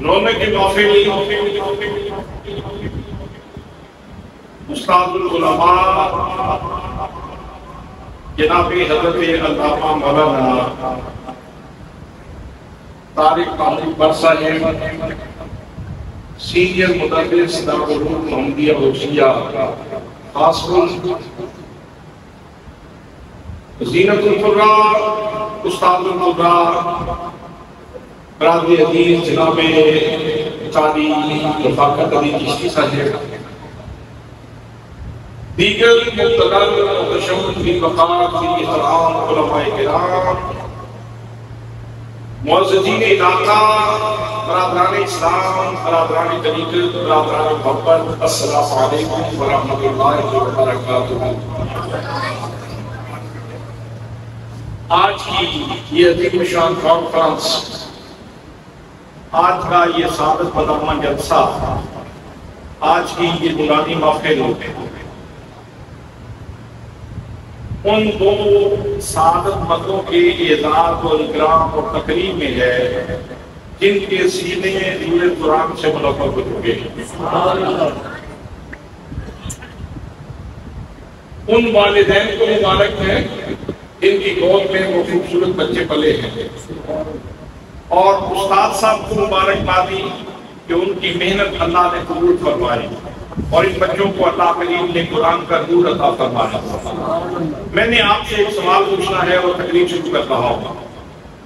رونق محفل استاد العلماء جناب حضرت علامہ مولانا طارق محمود بٹ صاحب سینئر مدرس دارالعلوم محمدیہ روسیہ خاص زینت القرآن استاد القرآن برادری عزیز جناب قاری رفاقت علی چشتی صاحب دیگر مقتدر متشمل فی وقار فی احترام علماء کرام معززین علاقہ برادران اسلام برادران طریقت برادران محبت السلام علیکم ورحمۃ اللہ وبرکاتہ۔ آج کی یہ عظیم شان کانفرنس، آج کا یہ سعادت مدامہ جلسہ، آج کی یہ نورانی محفل ان دو سعادت مندوں کے اعزاز اور اکرام اور تقریب میں ہے جن کے سینے نور قرآن سے منور ہو چکے ہیں۔ ان والدین کو مبارک ہے جن کی گود میں وہ خوبصورت بچے پلے ہیں، اور استاد صاحب کو مبارکبادی کہ ان کی محنت اللہ نے قبول فرمائی اور ان بچوں کو اللہ کریم نے قرآن کا نور عطا فرمایا۔ میں نے آپ سے ایک سوال پوچھنا ہے اور تقریب شروع کر رہا ہوں۔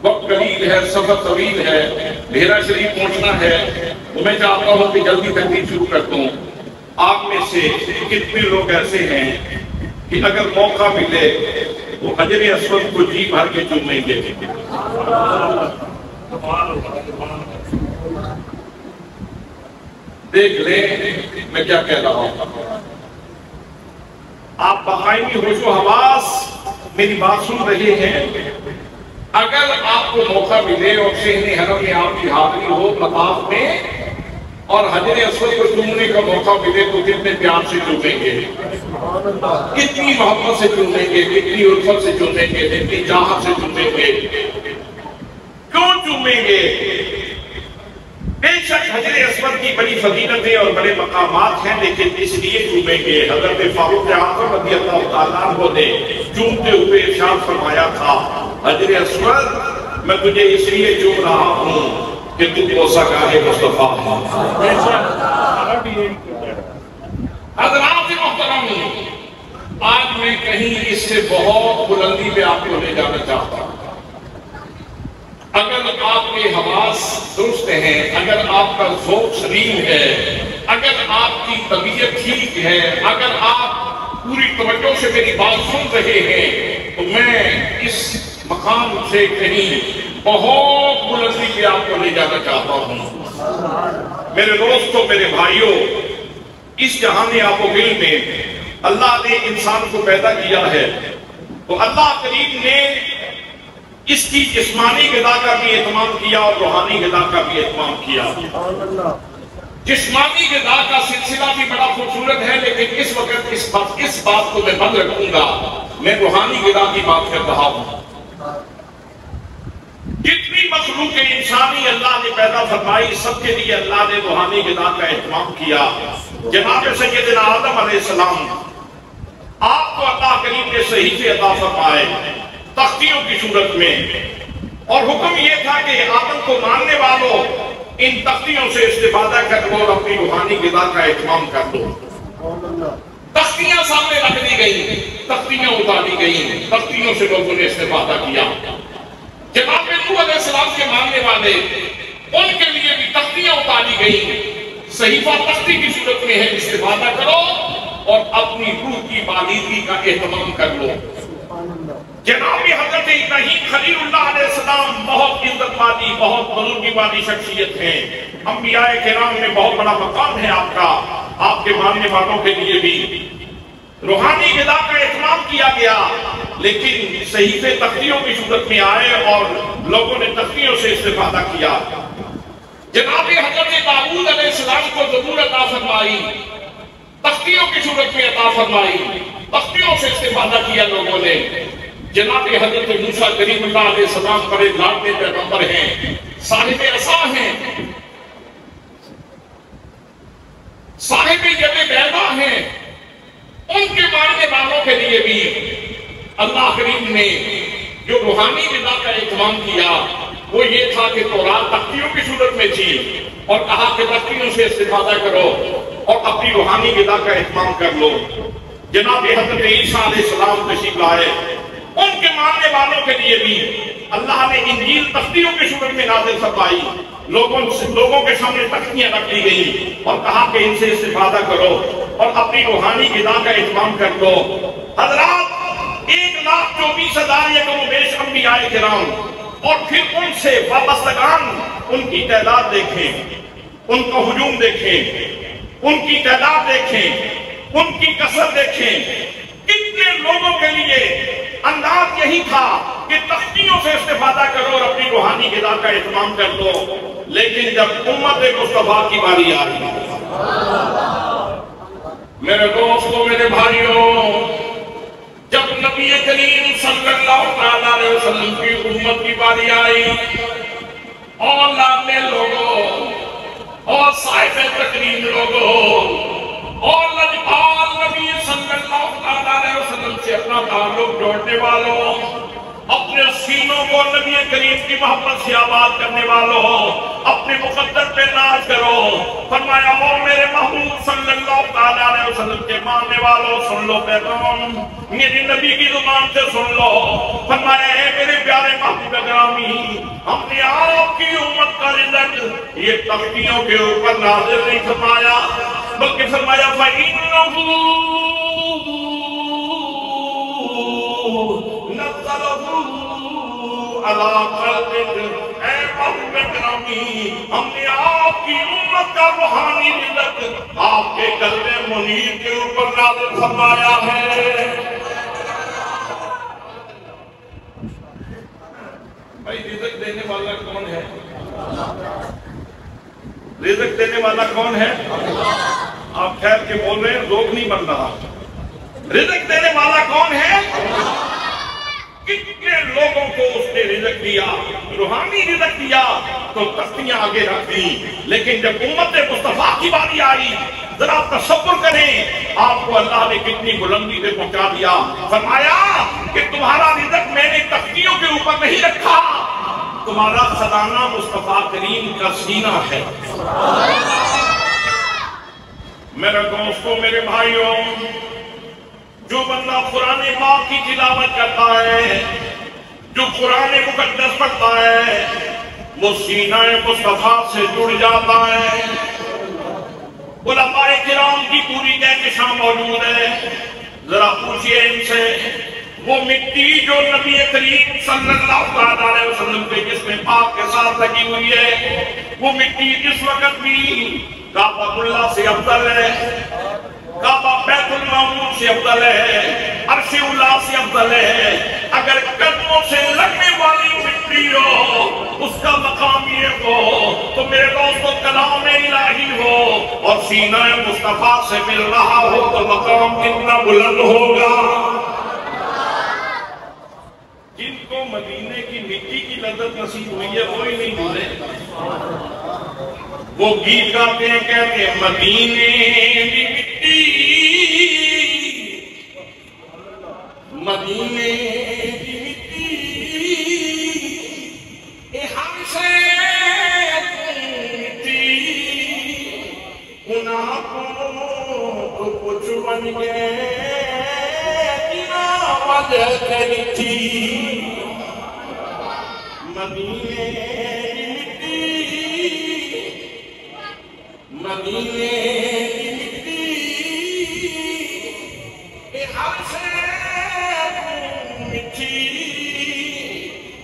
وقت قلیل ہے، سفر طویل ہے، ڈھیرا شریف پہنچنا ہے، تو میں چاہتا ہوں کہ جلدی تقریب شروع کر دوں۔ آپ میں سے کتنے لوگ ایسے ہیں کہ اگر موقع ملے وہ حجر اسود کو جی بھر کے چومیں گے؟ دیکھ لیں میں کیا کہہ رہا ہوں۔ آپ باقاعدگی ہوش و حواس میری بات سن رہے ہیں۔ اگر آپ کو موقع ملے اور شہر حرم میں آپ کی حاضری ہو مطاف میں اور حجر اسود کو چومنے کا موقع ملے تو کتنے پیار سے چومیں گے، کتنی محبت سے چومیں گے، کتنی الفت سے چومیں گے، کتنی چاہت سے چومیں گے، کیوں چومیں گے؟ بے شک حجر اسود کی بڑی فضیلتیں اور بڑے مقامات ہیں، لیکن اس لیے چومیں گے۔ حضرت فاروق اعظم رضی اللہ تعالیٰ عنہ نے چومتے ہوئے ارشاد فرمایا تھا، حجر اسود میں تجھے اس لیے چوم رہا ہوں کہ تو بوسہگاہ مصطفیٰ ہے۔ حضرات محترم، آج میں کہیں اس سے بہت بلندی پہ آپ کو لے جانا چاہتا ہوں۔ اگر آپ کے حواس درست ہیں، اگر آپ کا ذوق سلیم ہے، اگر آپ کی طبیعت ٹھیک ہے، اگر آپ پوری توجہ سے میری بات سن رہے ہیں، تو میں اس مقام سے کہیں بہت بلندی پہ آپ کو لے جانا چاہتا ہوں۔ میرے دوستوں، میرے بھائیوں، اس جہان آب و گل میں اللہ نے انسان کو پیدا کیا ہے، تو اللہ کریم نے اس کی جسمانی غذا کا بھی اہتمام کیا اور روحانی غذا کا بھی اہتمام کیا۔ جسمانی غذا کا سلسلہ بھی بڑا خوبصورت ہے، لیکن اس وقت اس بات کو میں بند رکھوں گا، میں روحانی غذا کی بات کر رہا ہوں۔ جتنی مخلوق انسانی اللہ نے پیدا فرمائی، سب کے لیے اللہ نے روحانی غذا کا اہتمام کیا۔ جناب سیدنا آدم علیہ السلام، آپ کو اللہ کریم نے صحیفے عطا فرمائے تختیوں کی صورت میں، اور حکم یہ تھا کہ آدم کو ماننے والوں ان تختیوں سے استفادہ کر لو اور اپنی روحانی غذا کا اہتمام کر دو۔ تختیاں سامنے رکھ دی گئیں، تختیاں اتاری گئیں، تختیوں سے لوگوں نے استفادہ کیا۔ جناب نوح علیہ السلام کے ماننے والے، ان کے لیے بھی تختیاں اتاری گئیں، صحیفہ تختی کی صورت میں ہے، استفادہ کرو اور اپنی روح کی بالیدگی کا اہتمام کر لو۔ جناب حضرت ابراہیم خلیل اللہ علیہ السلام بہت عزت والی، بہت بزرگی والی شخصیت ہیں، انبیاء کرام میں بہت بڑا مقام ہے آپ کا، آپ کے ماننے والوں کے لیے بھی روحانی غذا کا اہتمام کیا گیا، لیکن صحیفے تختیوں کی صورت میں آئے اور لوگوں نے تختیوں سے استفادہ کیا۔ جناب حضرت داؤد علیہ السلام کو زبور عطا فرمائی، تختیوں کی صورت میں عطا فرمائی، تختیوں سے استفادہ کیا لوگوں نے۔ جناب حضرت موسیٰ کریم اللہ علیہ السلام بڑے لاڈلے پیغمبر ہیں، صاحب عصا ہیں، کے لیے بھی اللہ کریم نے جو روحانی غذا کا اہتمام کیا وہ یہ تھا کہ تورات تختیوں کی صورت میں تھی اور کہا کہ تختیوں سے استفادہ کرو اور اپنی روحانی غذا کا اہتمام کر لو۔ جناب حضرت عیسیٰ علیہ السلام تشریف لائے، ان کے ماننے والوں کے لیے بھی اللہ نے انجیل تختیوں کی صورت میں نازل فرمائی، لوگوں کے سامنے تختیاں رکھ دی گئیں اور کہا کہ ان سے استفادہ کرو اور اپنی روحانی غذا کا اہتمام کر لو۔ حضرات 1,24,000 یا کم و بیش انبیاء کرام اور پھر ان سے وابستگان، ان کی تعداد دیکھیں، ان کا ہجوم دیکھیں، ان کی تعداد دیکھیں، ان کی کثرت دیکھیں، کتنے لوگوں کے لیے انداز یہی تھا کہ تختیوں سے استفادہ کرو اور اپنی روحانی غذا کا اہتمام کر دو۔ لیکن جب امت مصطفیٰ کی باری آ رہی، میرے دوستوں، میرے بھائیوں، جب نبی کریم صلی اللہ علیہ وسلم کی امت کی باری آئی اور لانے لوگوں اور صاحب تکریم لوگوں اور لجپال نبی صلی اللہ علیہ وسلم سے اپنا تعلق جوڑنے والوں، اپنے سینوں کو نبی کریم کی محبت سے آباد کرنے والوں، اپنے مقدر پہ ناز کرو۔ فرمایا او میرے محبوب صلی اللہ علیہ وسلم کے ماننے والوں، سن لو پیغام میری نبی کی زبان سے سن لو۔ فرمایا اے میرے پیارے محبوب گرامی، ہم نے آپ کی امت کا رزق یہ تختیوں کے اوپر نازل نہیں فرمایا، بلکہ فرمایا فَإِنَّهُ نَزَّلَهُ عَلَىٰ قَلْبِكَ۔ اے محبوب گرامی، ہم نے آپ کی امت کا روحانی رزق آپ کے قلب منیر کے اوپر نازل فرمایا ہے۔ بھائی رزق دینے والا کون ہے؟ رزق دینے والا کون ہے؟ آپ ٹھہر کے بول رہے ہیں، روک نہیں بن رہا۔ رزق دینے والا کون ہے؟ کتنے لوگوں کو اس نے رزق دیا، روحانی رزق دیا تو تختیاں آگے رکھ دی۔ لیکن جب امت مصطفیٰ کی باری آئی، ذرا تصور کریں آپ کو اللہ نے کتنی بلندی سے پہنچا دیا۔ فرمایا کہ تمہارا رزق میں نے تختیوں کے اوپر نہیں رکھا، تمہارا خزانہ مصطفیٰ کریم کا سینہ ہے۔ میرے دوستوں، میرے بھائیوں، جو بندہ قرآن پاک کی تلاوت کرتا ہے، جو قرآن مقدس پڑھتا ہے، وہ سینہ مصطفیٰ سے جڑ جاتا ہے۔ علماء کرام کی پوری کہکشاں موجود ہے، ذرا پوچھئے ان سے، وہ مٹی جو نبی کریم صلی اللہ علیہ وسلم کے جسم پاک کے ساتھ لگی ہوئی ہے، وہ مٹی اس وقت بھی کعبہ اللہ سے افضل ہے، کعبہ بیت المعمور سے افضل ہے، عرش اللہ سے افضل ہے۔ اگر قدموں سے لگنے والی مٹی ہو، اس کا مقام یہ ہو، تو میرے دوستو کلام الہی ہو اور سینہ مصطفیٰ سے مل رہا ہو تو مقام کتنا بلند ہوگا۔ جن کو مدینے کی مٹی کی لذت نصیب ہوئی ہے وہی نہیں بولے، وہ گیت گاتے ہیں، کہتے ہیں مدینے کی مٹی، مدینے کی مٹی، اے ہم سے مٹی، ان آنکھوں تو کچھ بن گئے بنا وجہ سے مٹی۔ مدینے کی مٹی، مدینے کی مٹی، اے ہم سے مٹی،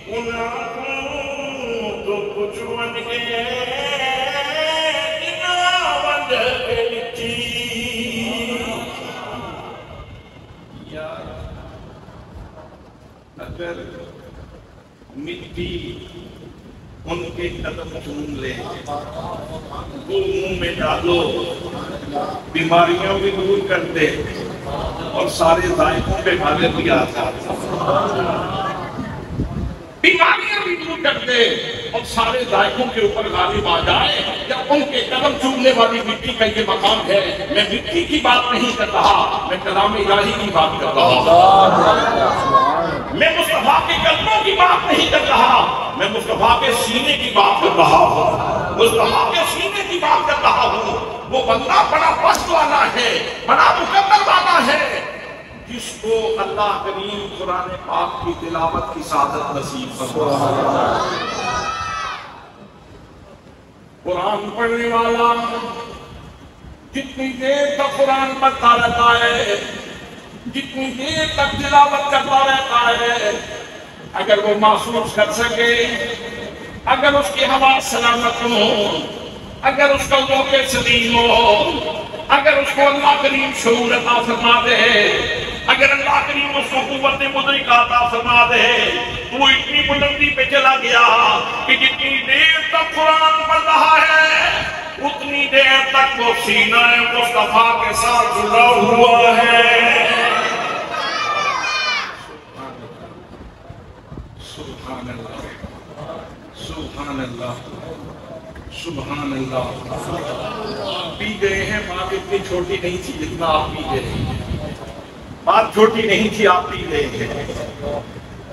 ان آنکھوں تو کچھ بن گئے بنا وجہ سے مٹی۔ اگر مٹی ان کے قدم چوم لے، وہ منہ میں ڈالو، بیماریوں بھی دور کر دے اور سارے ذائقوں پہ غالب بھی آتا، بیماریاں بھی دور کر دے اور سارے ذائقوں کے اوپر غالب آ جائے۔ جب ان کے قدم چومنے والی مٹی کا یہ مقام ہے. میں مٹی کی بات نہیں کر رہا، میں کلام الہی کی بات کر رہا ہوں. میں مصطفیٰ کے قدموں کی بات نہیں کر رہا، میں مصطفیٰ کے سینے کی بات کر رہا ہوں. مصطفیٰ کے سینے کی بات کر رہا ہوں. وہ بندہ بڑا پست والا ہے، بڑا مقدر والا ہے، جس کو اللہ کریم قرآن پاک کی تلاوت کی سعادت نصیب فرمائے. قرآن پڑھنے والا جتنی دیر تک قرآن پڑھتا رہتا ہے، جتنی دیر تک تلاوت کرتا رہتا ہے، اگر وہ محسوس کر سکے، اگر اس کی حواس سلامت ہو، اگر اس کا ذوق سلیم ہو، اگر اس کو اللہ کریم شعور عطا فرما دے، اگر اللہ کریم اس کو قوت مدرک عطا فرما دے، تو وہ اتنی بلندی پہ چلا گیا کہ جتنی دیر تک قرآن پڑھ رہا ہے اتنی دیر تک وہ سینہ مصطفیٰ کے ساتھ جڑا ہوا ہے. سبحان اللہ، سبحان اللہ، سبحان اللہ. پی گئے ہیں، بات اتنی چھوٹی نہیں تھی جتنا آپ پی گئے ہیں. بات چھوٹی نہیں تھی، آپ پی گئے ہیں.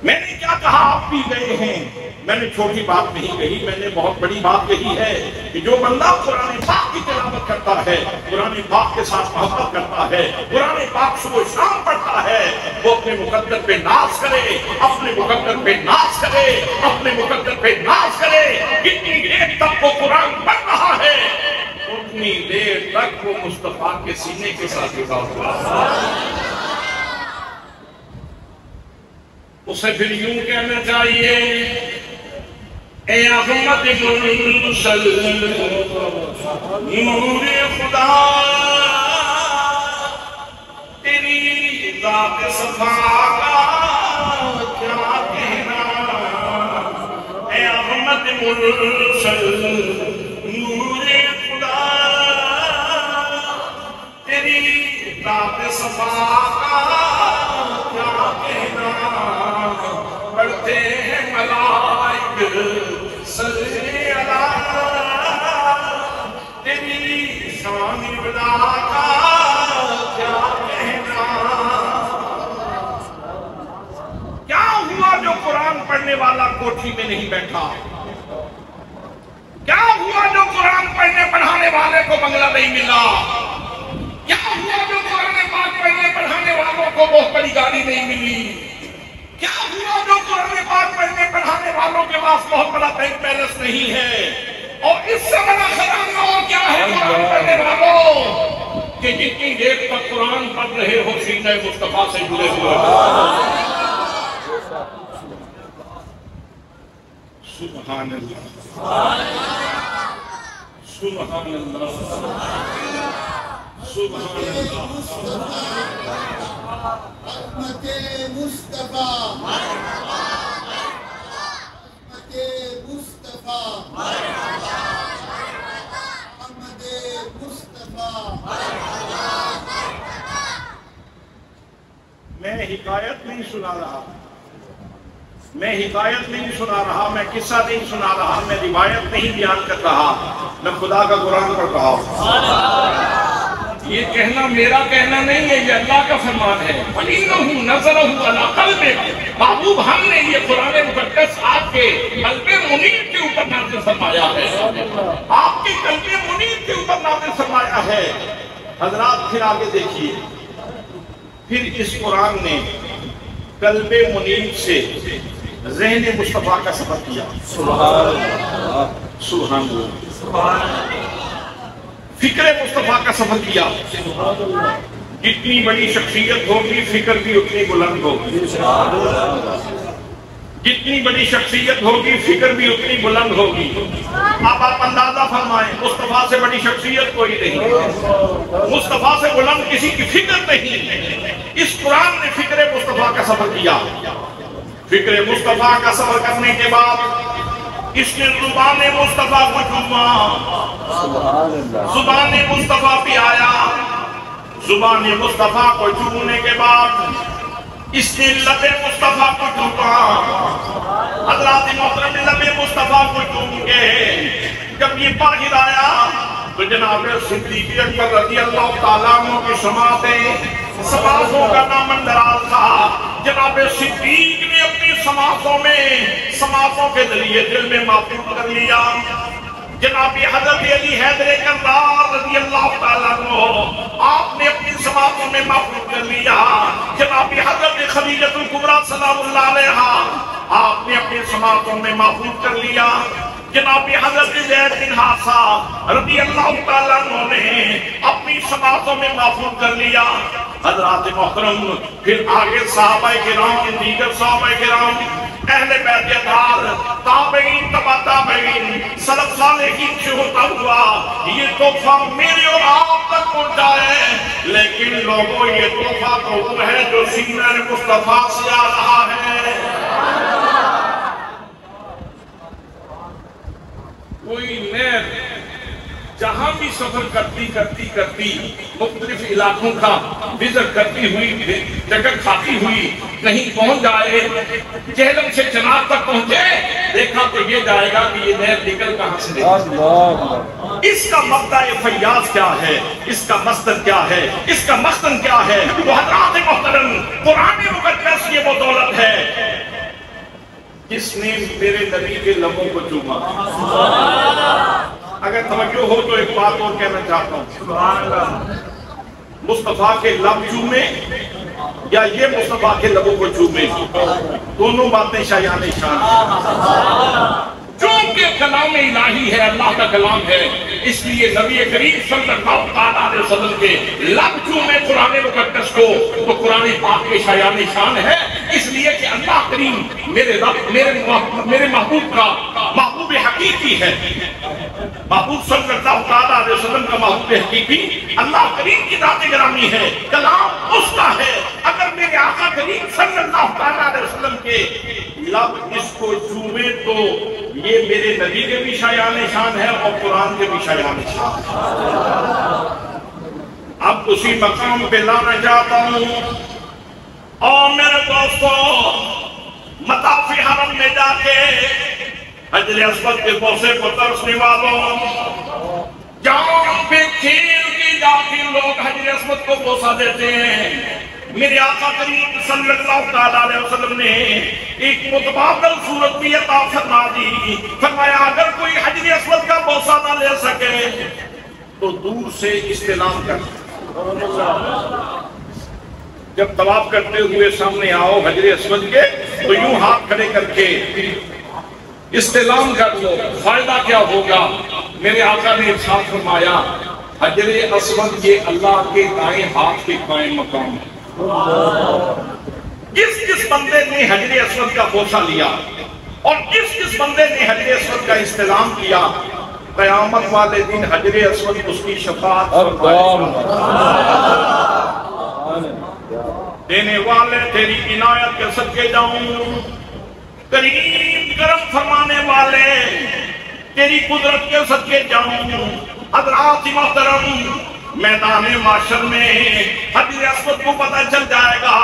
میں نے کیا کہا آپ پی گئے ہیں؟ میں نے چھوٹی بات نہیں کہی، میں نے بہت بڑی بات کہی ہے کہ جو بندہ قرآن پاک کی تلاوت کرتا ہے، قرآن پاک کے ساتھ محبت کرتا ہے، قرآن پاک صبح و شام پڑھتا ہے، وہ اپنے مقدر پہ ناز کرے، اپنے مقدر پہ ناز کرے، اپنے مقدر پہ ناز کرے. کتنی دیر تک وہ قرآن پڑھ رہا ہے اتنی دیر تک وہ مصطفیٰ کے سینے کے ساتھ جڑا ہوا ہے. اسے پھر یوں کہنا چاہیے، اے احمد مرسل نور خدا، تیری ذات صفا کا کیا کہنا. اے احمد مرسل نور خدا، تیری ذات صفا کا کیا کہنا. پڑھتے ہیں ملائک صلی اللہ، تیری شان بلا کا کیا کہنا. کیا ہوا جو قرآن پڑھنے والا کوٹھی میں نہیں بیٹھا؟ کیا ہوا جو قرآن پڑھنے پڑھانے والے کو بنگلہ نہیں ملا؟ کیا ہوا جو قرآن پاک پڑھنے پڑھانے والوں کو بہت بڑی گاڑی نہیں ملی؟ کیا ہوا جو قرآن پاک پڑھنے پڑھانے والوں کے پاس بہت بڑا بینک بیلنس نہیں ہے؟ اور اس سے بڑا خزانہ اور کیا ہے قرآن پڑھنے والوں کہ جتنی دیر تک قرآن پڑھ رہے ہو سینہ مصطفیٰ سے جڑے ہوئے. سبحان اللہ، سبحان اللہ، سبحان اللہ. رحمت مصطفیٰ، رحمت مصطفیٰ، رحمت مصطفیٰ. میں حکایت نہیں سنا رہا، میں حکایت نہیں سنا رہا، میں قصہ نہیں سنا رہا، میں روایت نہیں بیان کر رہا، میں خدا کا قرآن پڑھ رہا ہوں. یہ کہنا میرا کہنا نہیں ہے، یہ اللہ کا فرمان ہے. وَإِنَّهُ نَزَلَهُ عَلَىٰ قَلْبِكَ. محبوب ہم نے یہ قرآن مقدس آپ کے قلب منیر کے اوپر نازل فرمایا ہے، آپ کے قلب منیر کے اوپر نازل فرمایا ہے. حضرات پھر آگے دیکھیے، پھر اس قرآن نے قلب منیر سے ذہن مصطفیٰ کا سفر کیا. سبحان اللہ، سبحان اللہ. فکر مصطفیٰ کا سفر کیا. جتنی بڑی شخصیت ہوگی فکر بھی اتنی بلند ہوگی. جتنی بڑی شخصیت ہوگی فکر بھی اتنی بلند ہوگی. اب آپ اندازہ فرمائیں، مصطفیٰ سے بڑی شخصیت کوئی نہیں، مصطفیٰ سے بلند کسی کی فکر نہیں. اس قرآن نے فکر مصطفیٰ کا سفر کیا. فکر مصطفیٰ کا سفر کرنے کے بعد اس نے زبان مصطفیٰ کو چوما. زبان مصطفیٰ پہ آیا. زبان مصطفیٰ کو چومنے کے بعد اس نے لب مصطفیٰ کو چوما. حضرات محترم لب مصطفیٰ کو چوم کے جب یہ باہر آیا تو جناب صدیق اکبر رضی اللہ تعالیٰ عنہ کی سماعتوں کا نام اندراز تھا. جناب صدیق نے اپنی سماعتوں کے ذریعے دل میں محفوظ کر لیا. جناب حضرت علی حیدر کرار رضی اللہ تعالیٰ عنہ آپ نے اپنی سماعتوں میں محفوظ کر لیا. جناب حضرت خدیجہ الکبریٰ سلام اللہ علیہا آپ نے اپنی سماعتوں میں محفوظ کر لیا. جناب حضرت زید بن حارثہ رضی اللہ تعالیٰ عنہ نے اپنی سماعتوں میں محفوظ کر لیا. حضرات محترم پھر آگے صحابہ کرام دیگر صحابہ کرام اہل بیت اطہار تابعین تبع تابعین سلف صالحین سے ہوتا ہوا یہ تحفہ میرے اور آپ تک پہنچا ہے. لیکن لوگوں یہ تحفہ تو وہ ہے جو سینہ مصطفیٰ سے آ رہا ہے. کوئی نیر جہاں بھی سفر کرتی مختلف علاقوں کا وزٹ کرتی ہوئی جگہ کھاتی ہوئی کہیں پہنچ جائے جہلم سے چناب تک پہنچے دیکھا تو یہ جائے گا کہ یہ نہر نکل کہاں سے نکل. اس کا مبدأ فیاض کیا ہے, اس کا مصدر کیا ہے, اس کا مخزن کیا ہے؟ وہ حضرات محترم قرآن مقدس یہ وہ دولت ہے جس نے میرے نبی کے لبوں کو چوما. اگر توجہ ہو تو ایک بات اور کہنا چاہتا ہوں, مصطفیٰ کے لب چومے یا یہ مصطفیٰ کے لبوں کو چومے, دونوں باتیں شایان شان ہیں. چونکہ کلام الہی ہے, اللہ کا کلام ہے, اس لیے نبی کریم صلی اللہ علیہ وسلم کے لب چومے قرآن مقدس کو تو قرآن پاک کے شایان شان ہے. اس لیے کہ اللہ کریم میرے محبوب کا محبوب حقیقی ہے. محبوب صلی اللہ علیہ وسلم کا محبوب حقیقی اللہ کریم کی ذات گرامی ہے, کلام اس کا ہے. اگر میرے آقا کریم صلی اللہ علیہ وسلم کے لب اس کو چومے تو یہ میرے نبی کے بھی شایان شان ہے اور قرآن کے بھی شایان شان ہے. اب اسی مقام پہ لانا چاہتا ہوں اور میرے دوستو مطاف حرم میں جا کے حجر اسود کے بوسے کو ترسنے والوں جہاں پہ کھیل کی جاتی لوگ حجر اسود کو بوسہ دیتے ہیں. میرے آقا کریم صلی اللہ علیہ وسلم نے ایک متبادل صورت بھی عطا فرما دی. فرمایا اگر کوئی حجر اسود کا بوسہ نہ لے سکے تو دور سے استلام کر. جب طواف کرتے ہوئے سامنے آؤ حجر اسود کے تو یوں ہاتھ کھڑے کر کے استلام کر لو. فائدہ کیا ہوگا؟ میرے آقا نے ارشاد فرمایا حجر اسود یہ اللہ کے دائیں ہاتھ کے قائم مقام ہے. جس بندے نے حجر اسود کا بوسہ لیا اور جس بندے نے حجر اسود کا استلام کیا قیامت والے دن حجر اسود اس کی شفاعت دینے والے تیری عنایت کے صدقے جاؤں, کریم کرم فرمانے والے تیری قدرت کے صدقے جاؤں. حضرات محترم میدان معاشر میں حجر اسود کو پتہ چل جائے گا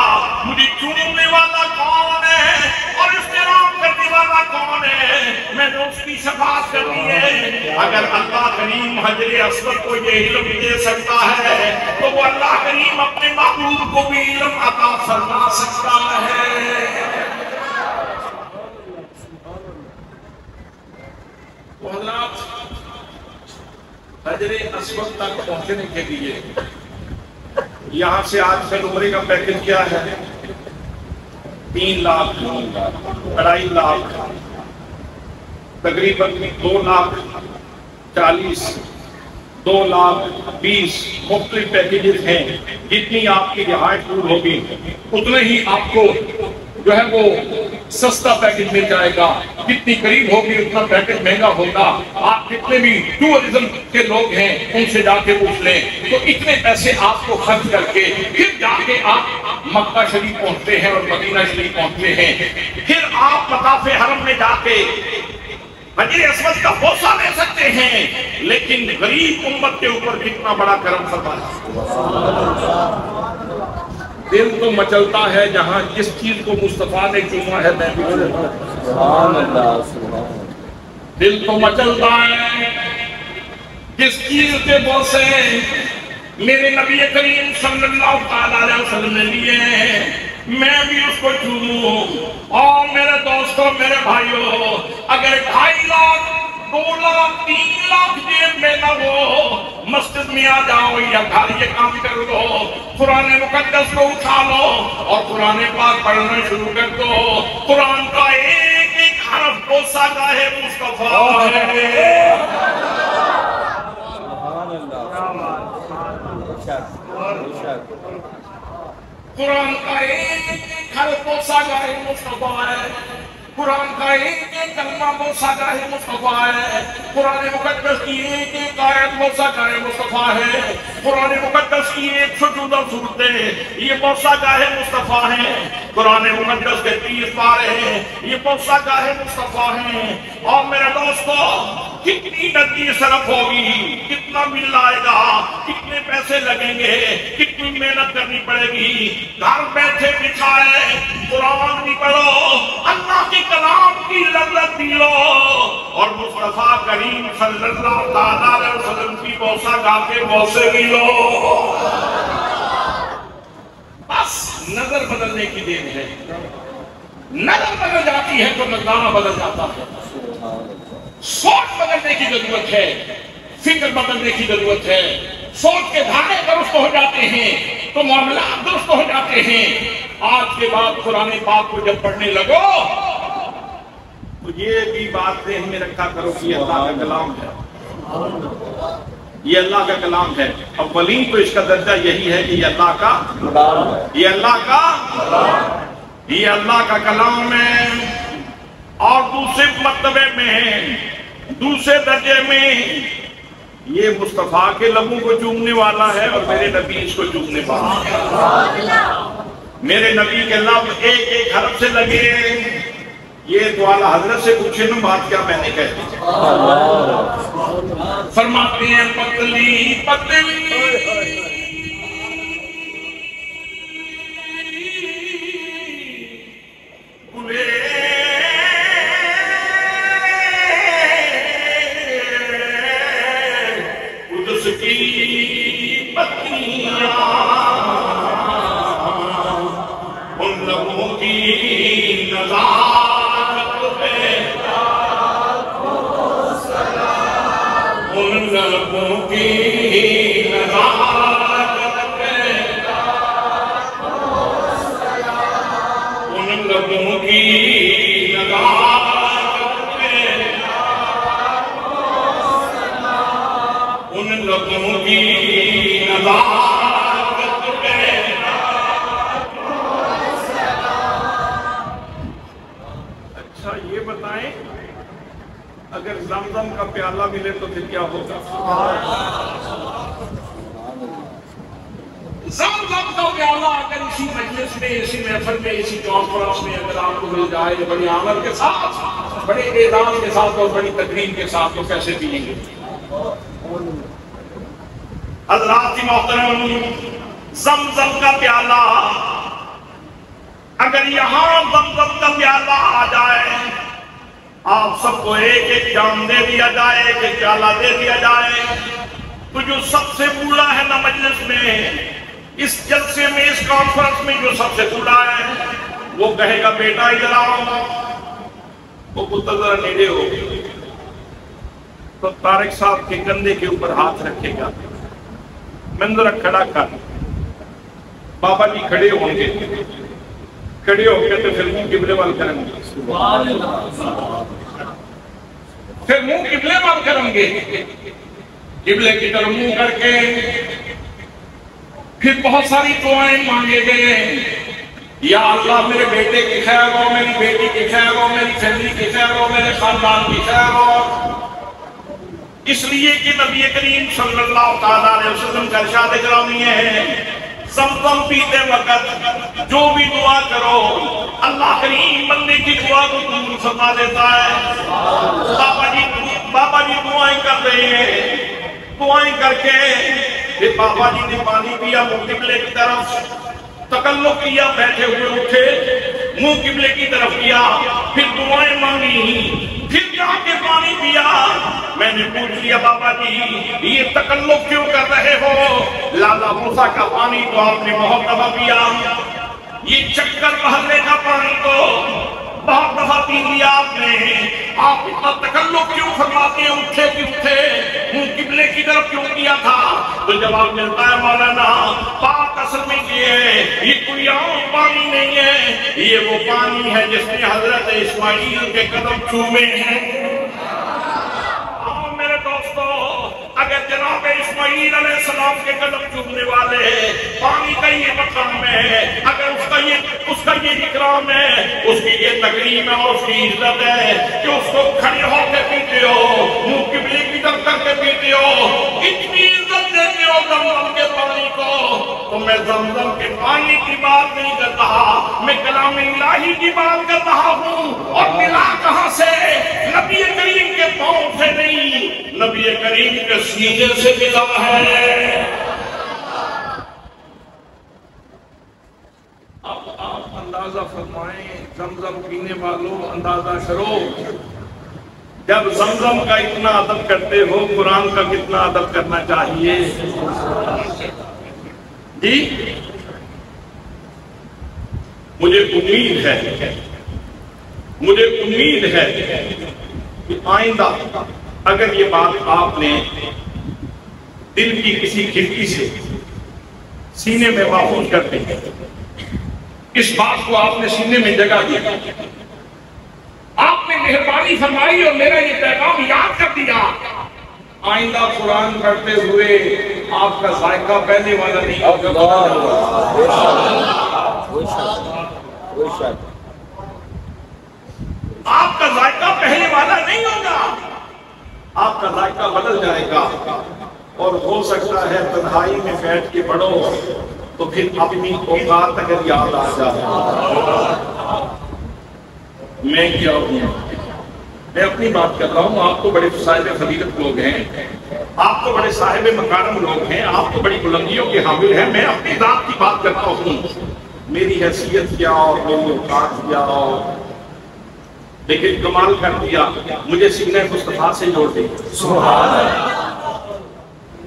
مجھے چومنے والا کون ہے اور استلام کرنے والا کون ہے, میں نے اس کی شفاعت کرنی ہے. اگر اللہ کریم حجر اسود کو یہ علم دے سکتا ہے تو وہ اللہ کریم اپنے محبوب کو بھی علم عطا فرما سکتا ہے. حضرات حجر اسود تک پہنچنے کے لیے یہاں سے آج کل عمرے کا پیکج کیا ہے؟ 3 لاکھ 2.5 لاکھ تقریباً 2,40,000 2,20,000 مختلف پیکیجز ہیں. جتنی آپ کی رہائش دور ہوگی اتنے ہی آپ کو جو ہے وہ سستا پیکج مل جائے گا. جتنی قریب ہوگی اتنا پیکج مہنگا ہوگا. آپ جتنے بھی ٹورزم کے لوگ ہیں ان سے جا کے پوچھ لیں تو اتنے پیسے آپ کو خرچ کر کے پھر جا کے آپ مکہ شریف پہنچتے ہیں اور مدینہ شریف پہنچتے ہیں. پھر آپ مطاف حرم میں جا کے حجر اسود کا بوسہ لے سکتے ہیں. لیکن غریب امت کے اوپر کتنا بڑا کرم فرمایا. دل تو مچلتا ہے جہاں جس چیز کو مصطفیٰ نے چوما ہے میں بھی دل تو مچلتا ہے جس چیز کے بوسے میرے نبی کریم صلی اللہ علیہ وسلم نے لیے میں بھی اس کو چوموں. اور میرے دوستوں میرے بھائیوں اگر 2.5 لاکھ 2 لاکھ 3 لاکھ جیب میں نہ ہو مسجد میں آ جاؤ یا گھر یہ کام کر لو قرآن مقدس کو اٹھا لو اور قرآن پاک پڑھنا شروع کر دو. قرآن کا ایک ایک حرف کو ساگاہ مصطفیٰ ہے. قرآن کا ایک ایک حرف کو ساگاہ مصطفیٰ ہے. قرآن کا ایک ایک کلمہ وہ ساگاہ مصطفیٰ ہے. قرآن مقدس کی ایک ایک آیت وہ ساگاہ مصطفیٰ ہے. قرآن مقدس کی ایک سجودہ صورتیں یہ وہ ساگاہ مصطفیٰ ہیں. قرآن مقدس کے 30 پارے ہیں یہ وہ ساگاہ مصطفیٰ ہیں. اور میرے دوستو کتنی نقدی صرف ہوگی, کتنا بل آئے گا, کتنے پیسے لگیں گے, کتنی محنت کرنی پڑے گی. گھر بیٹھے بچھائے قرآن بھی پڑھو, اللہ کے کلام کی لذت بھی لو اور مصطفیٰ کریم صلی اللہ علیہ وسلم کی بوسہ گا کے بوسے بھی لو. بس نظر بدلنے کی دیر ہے. نظر بدل جاتی ہے تو نظرانہ بدل جاتا ہے. سوچ بدلنے کی ضرورت ہے, فکر بدلنے کی ضرورت ہے. سوچ کے دھارے درست ہو جاتے ہیں تو معاملات درست ہو جاتے ہیں. آج کے بعد قرآن پاک کو جب پڑھنے لگو تو یہ بھی بات ذہن میں رکھا کرو کہ یہ اللہ کا کلام ہے. یہ اللہ کا کلام ہے. اولین تو اس کا درجہ یہی ہے کہ یہ اللہ کا یہ اللہ کا کلام ہے. اور دوسرے مرتبے میں دوسرے درجے میں یہ مصطفیٰ کے لبوں کو چومنے والا ہے اور میرے نبی اس کو چومنے والا ہے. میرے نبی کے لب ایک ایک حرف سے لگے. یہ تو اعلیٰ حضرت سے پوچھے نا بات کیا میں نے کہہ دی. فرماتے ہیں پتلی پتلی قدس کی پتلیاں ان لبوں کی نظارت پہ ان لبوں کی نظارت پہ ان لبوں کی نظارت پہ ان لبوں کی نظارت پہ. اچھا یہ بتائیں اگر زمزم کا پیالہ ملے تو پھر کیا ہوگا؟ زمزم کا پیالہ اگر اسی مجلس میں اسی محفل میں اسی کانفرنس میں اگر آپ کو مل جائے بڑی عمل کے ساتھ بڑے اعزاز کے ساتھ اور بڑی تقریم کے ساتھ تو کیسے پئیں گے؟ حضرات محترم زمزم کا پیالہ اگر یہاں زمزم کا پیالہ آ جائے آپ سب کو ایک ایک جام دے دیا جائے ایک ایک پیالہ دے دیا جائے تو جو سب سے بوڑھا ہے نا مجلس میں اس جلسے میں اس کانفرنس میں جو سب سے بوڑھا ہے وہ کہے گا بیٹا ادھر آؤ. وہ پتر ذرا نیڑے ہو تو طارق صاحب کے کندھے کے اوپر ہاتھ رکھے گا. میں ذرا کھڑا کر بابا جی کھڑے ہوں گے. کھڑے ہو کے تو پھر منہ قبلے وال کریں گے. پھر منہ قبلے وال کریں گے. قبلے کی طرف منہ کر کے پھر بہت ساری دعائیں مانگے گئے. یا اللہ میرے بیٹے کی خیر ہو, میری بیٹی کی خیر ہو, میری فیملی کی خیر ہو, میرے خاندان کی خیر ہو. اس لیے کہ نبی کریم صلی اللہ علیہ وسلم کا ارشاد گرامی ہے زمزم پیتے وقت جو بھی دعا کرو اللہ کریم بندے کی دعا کو قبول فرما دیتا ہے. بابا جی دعائیں کر رہے ہیں. دعائیں کر کے پھر بابا جی نے پانی پیا منہ قبلے کی طرف تکلف کیا بیٹھے ہوئے اٹھے منہ قبلے کی طرف کیا پھر دعائیں مانگی پھر جا کے پانی پیا میں نے پوچھ لیا بابا جی یہ تکلف کیوں کر رہے ہو؟ لالا موسیٰ کا پانی تو آپ نے بہت دفعہ پیا، یہ چکر محلے کا پانی تو بہت دفعہ پی لیا آپ نے، آپ اتنا تکلف کیوں فرماتے ہیں؟ اٹھے کی اٹھے منہ قبلے کی طرف کیوں کیا تھا؟ تو جواب ملتا ہے مولانا پاک اصل میں یہ کوئی عام پانی نہیں ہے، یہ وہ پانی ہے جس نے حضرت اسماعیل کے قدم چومے ہیں۔ میرے دوستو اگر جناب اسماعیل علیہ السلام کے قدم چومنے والے پانی کا یہ مقام ہے، اگر اس کا یہ اکرام ہے، اس کی یہ تکریم ہے اور اس کی عزت ہے کہ اس کو کھڑے ہو کے پیتے ہو، منہ قبلے کی طرف کر کے پیتے ہو، اتنی عزت دیتے ہو زمزم کے پانی کو، تو میں زمزم کے پانی کی بات نہیں کر رہا، میں کلام الہی کی بات کر رہا ہوں۔ اور ملا کہاں سے؟ نبی کریم کے پاؤں سے نہیں، نبی کریم کے سینے سے ملا ہے۔ اب آپ اندازہ فرمائیں زمزم پینے والوں، اندازہ کرو جب زمزم کا اتنا ادب کرتے ہو قرآن کا کتنا ادب کرنا چاہیے؟ جی مجھے امید ہے کہ آئندہ اگر یہ بات آپ نے دل کی کسی کھڑکی سے سینے میں محفوظ کر دی، اس بات کو آپ نے سینے میں جگہ دیا، آپ نے مہربانی فرمائی اور میرا یہ پیغام یاد کر دیا، آئندہ قرآن پڑھتے ہوئے آپ کا ذائقہ پہلے والا نہیں ہوگا۔ آپ کا ذائقہ پہلے والا نہیں ہوگا، آپ کا ذائقہ بدل جائے گا، اور ہو سکتا ہے تنہائی میں بیٹھ کے پڑھو تو پھر اپنی اوقات اگر یاد آ جائے۔ میں کیا ہوں؟ میں اپنی بات کر رہا ہوں، آپ تو بڑے صاحب فضیلت لوگ ہیں، آپ تو بڑے صاحب مکارم لوگ ہیں، آپ تو بڑی بلندیوں کے حامل ہیں، میں اپنی ذات کی بات کرتا ہوں، میری حیثیت کیا اور میری اوقات کیا، لیکن کمال کر دیا، مجھے سینہ مصطفیٰ سے جوڑ دی،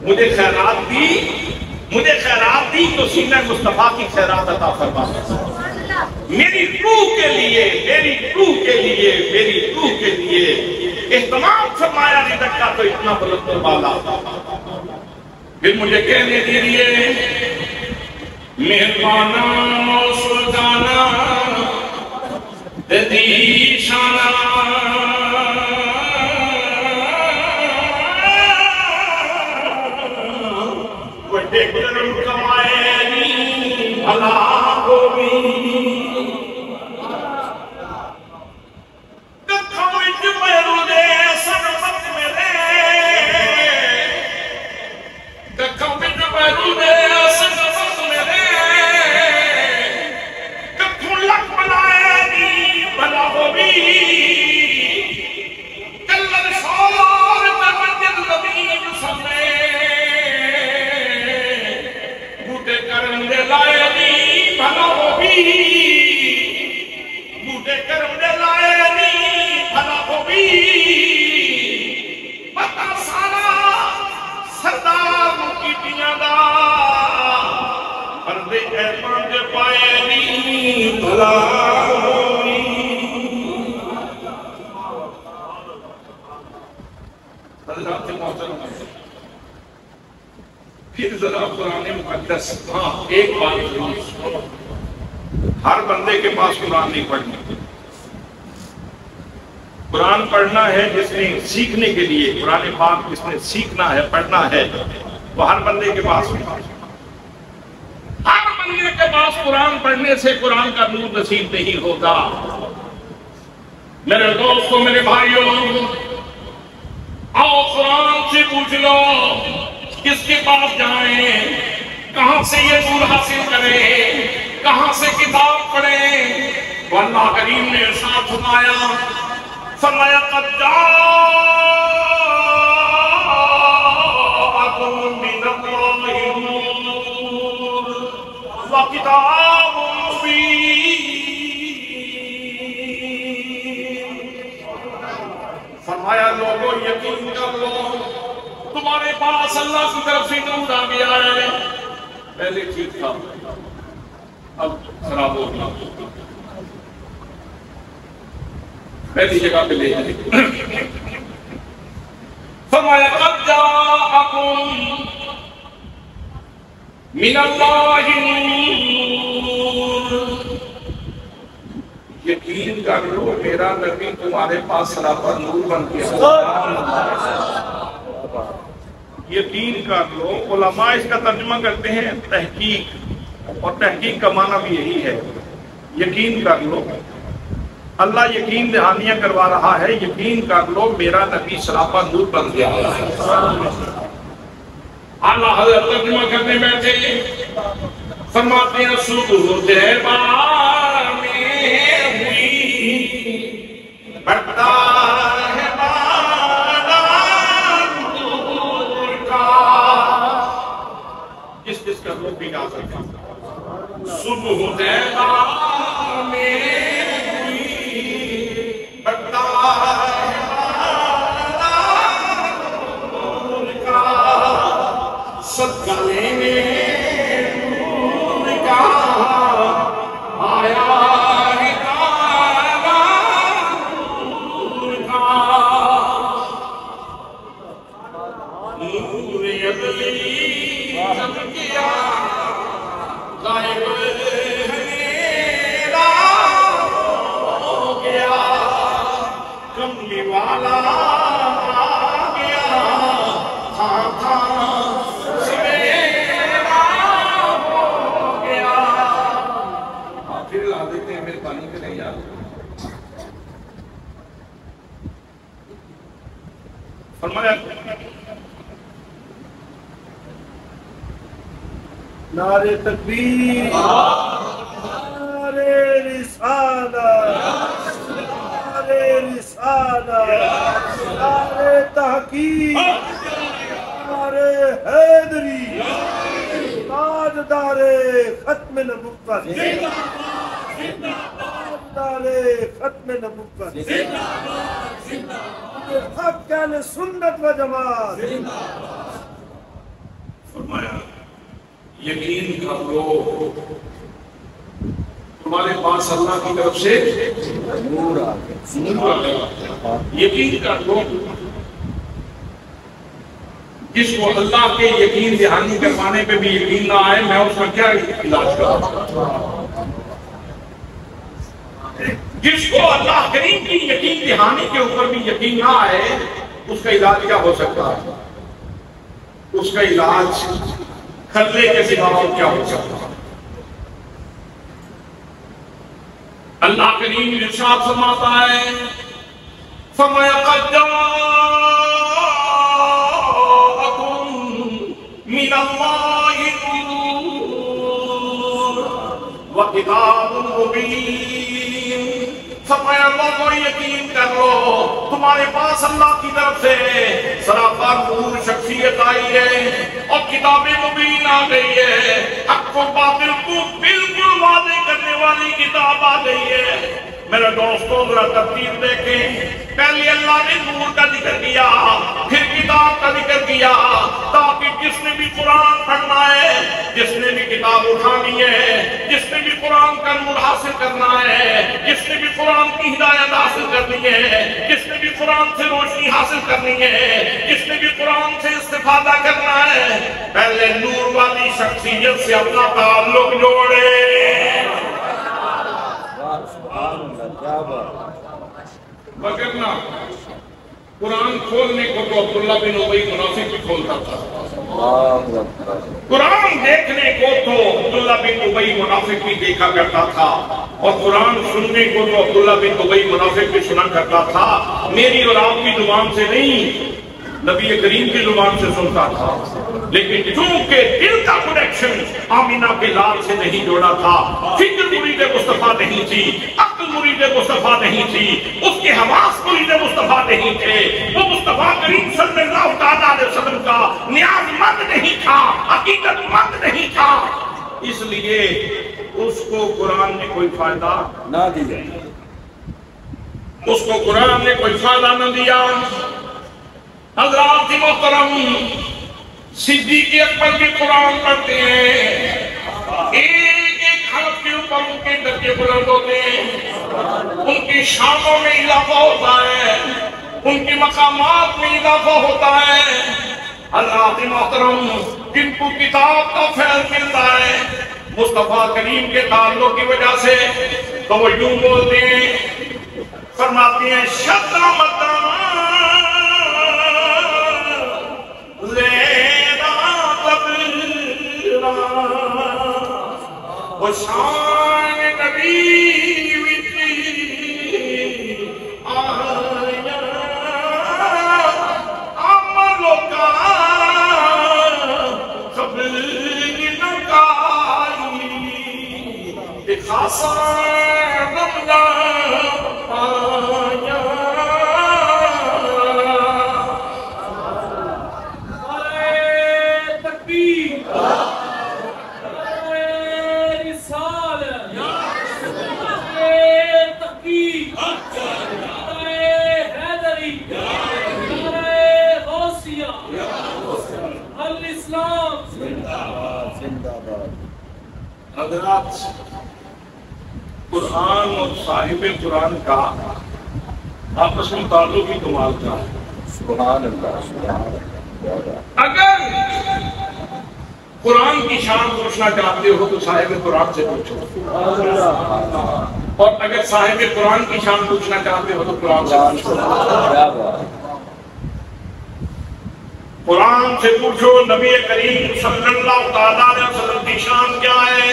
مجھے خیرات دی تو سینہ مصطفیٰ کی خیرات عطا فرما، میری روح کے لیے اہتمام فرمایا رزق کا تو اتنا بلند و بالا۔ پھر مجھے کہنے دیجیے مہربانا سلطانا دیشانا وڈے کرم کمائے نی بھلا ہوئی، ککھوں وچ پیرو دے سنمت میرے، ککھوں وچ پیرو دے سنمت میرے، ککھوں لکھ بنائے نی بھلا ہوئی، کلر شور تمجد لبیب سمے، بوٹے کرم دے لائے نی بھلا ہوئی، بوٹے کرم دے لائے نی بھلا ہوئی، پتہ سارا سردار کی دنیا دا، پردے ایمان دے پائے نی بھلا ہوئی۔ حضرات محترم، پھر ذرا قرآن مقدس، ہاں ایک بات ضرور، ہر بندے کے پاس قرآن نہیں پڑھنا، قرآن پڑھنا ہے جس نے سیکھنے کے لیے، قرآن پاک جس نے سیکھنا ہے پڑھنا ہے، وہ ہر بندے کے پاس نہیں، ہر بندے کے پاس قرآن پڑھنے سے قرآن کا نور نصیب نہیں ہوگا۔ میرے دوستوں، میرے بھائیوں، آؤ قرآن سے پوچھ لو کس کے پاس جائیں، کہاں سے یہ نور حاصل کریں، کہاں سے کتاب پڑھیں؟ تو اللہ کریم نے ارشاد فرمایا قد جاءکم من اللہ نور وکتاب مبین۔ فرمایا لوگوں یقین کر لو تمہارے پاس اللہ کی طرف سے نور آ گیا ہے. پہلے ٹھیک تھا اب خراب ہو گیا. پہلی جگہ پہ لے جائے. فرمایا قد جاءکم من اللہ نور. یقین کر لو میرا نبی تمہارے پاس سراپا نور بن گیا. یقین کر لو. علماء اس کا ترجمہ کرتے ہیں تحقیق, اور تحقیق کا معنی بھی یہی ہے. یقین کر لو اللہ یقین دہانیاں کروا رہا ہے. یقین کر لو میرا نبی سراپا نور بن گیا. اللہ حضرت ترجمہ کرنے بیٹھے فرماتے ہیں صبح دیبا میں ہوئی بڑھتا ہے بالا نور کا. کس کا روح بھی گا سکتا. صبح دیبا میں ہوئی بڑھتا ہے بالا نور کا. صدقہ لینے نور کا آیا ہے کالا نور کا. نور ابلی چمکیا غائب ہنیرا ہو گیا. کملی والا آ گیا تھا تھا سویرا ہو گیا. پھر لا دیتے ہیں میرے پانی کے نہیں یاد. فرمایا نعرے تکبیر, نعرے رسالت, نعرے رسالت, نعرے تحقیق, نعرے حیدری, تاجدار ختم نبوت, تاجدار ختم نبوت, حق اہل سنت و جماعت. فرمایا یقین کر لو تمہارے پاس اللہ کی طرف سے نور آ گیا. یقین کر لو جس کو اللہ کے یقین دہانی کروانے پہ بھی یقین نہ آئے میں اس کا کیا علاج کروں. جس کو اللہ کریم کی یقین دہانی کے اوپر بھی یقین نہ آئے اس کا علاج کیا ہو سکتا ہے. اس کا علاج کھلے کے سوا کیا ہو سکتا. اللہ کریم ارشاد فرماتا ہے فرمایا قد جاءکم من اللہ نور وکتاب مبین. فرمایا لوگوں یقین کر لو تمہارے پاس اللہ کی طرف سے سراپا نور شخصیت آئی ہے اور کتاب مبین آ گئی ہے. حق و باطل کو بالکل واضح کرنے والی کتاب آ گئی ہے. میرے دوستوں ذرا ترتیب دیکھیں. پہلے اللہ نے نور کا ذکر کیا پھر کتاب کا ذکر کیا تاکہ جس نے بھی قرآن پڑھنا ہے, جس نے بھی کتاب اٹھانی ہے, جس نے بھی قرآن کا نور حاصل کرنا ہے, جس نے بھی قرآن کی ہدایت حاصل کرنی ہے, جس نے بھی قرآن سے روشنی حاصل کرنی ہے, جس نے بھی قرآن سے استفادہ کرنا ہے, پہلے نور والی شخصیت سے اپنا تعلق جوڑے. وگرنہ قرآن کھولنے کو تو عبداللہ بن ابی منافق بھی کھولتا تھا. قرآن دیکھنے کو تو عبداللہ بن ابی منافق بھی دیکھا کرتا تھا, اور قرآن سننے کو تو عبداللہ بن ابی منافق بھی سنا کرتا تھا. میری اور آپ کی زبان سے نہیں, نبی کریم کی زبان سے سنتا تھا. لیکن چونکہ دل کا کنیکشن آمینہ کے لال سے نہیں جوڑا تھا, فکر مرید مصطفیٰ نہیں تھی, عقل مرید مصطفیٰ نہیں تھی, اس کے حواس مرید مصطفیٰ نہیں تھے, وہ مصطفیٰ کریم صلی اللہ علیہ وسلم کا نیاز مند نہیں تھا, حقیقت مند نہیں تھا. اس لیے اس کو قرآن نے کوئی فائدہ نہ دیا. اس کو قرآن نے کوئی فائدہ نہ دیا۔ حضرات محترم، صدیق اکبر بھی قرآن پڑھتے ہیں، ایک ایک حرف کے اوپر ان کے درجے بلند ہوتے ہیں، ان کی شانوں میں اضافہ ہوتا ہے، ان کے مقامات میں اضافہ ہوتا ہے۔ حضرات محترم، جن کو کتاب کا فیض ملتا ہے مصطفیٰ کریم کے تعلق کی وجہ سے، تو وہ یوں بولتے ہیں، فرماتے ہیں شدہ مدام زیدہ قبرہ وہ شان نبی وچی آیا عملوں کا قبر نکائی خاصا رمضان آیا۔ حضرات، قرآن اور صاحب قرآن کا آپس میں تعلق ہی کمال کا ہے۔ سبحان اللہ۔ اگر قرآن کی شان پوچھنا چاہتے ہو تو صاحب قرآن سے پوچھو، اور اگر صاحب قرآن کی شان پوچھنا چاہتے ہو تو قرآن سے پوچھو۔ قرآن سے پوچھو نبی کریم صلی اللہ تعالیٰ علیہ وسلم کی شان کیا ہے۔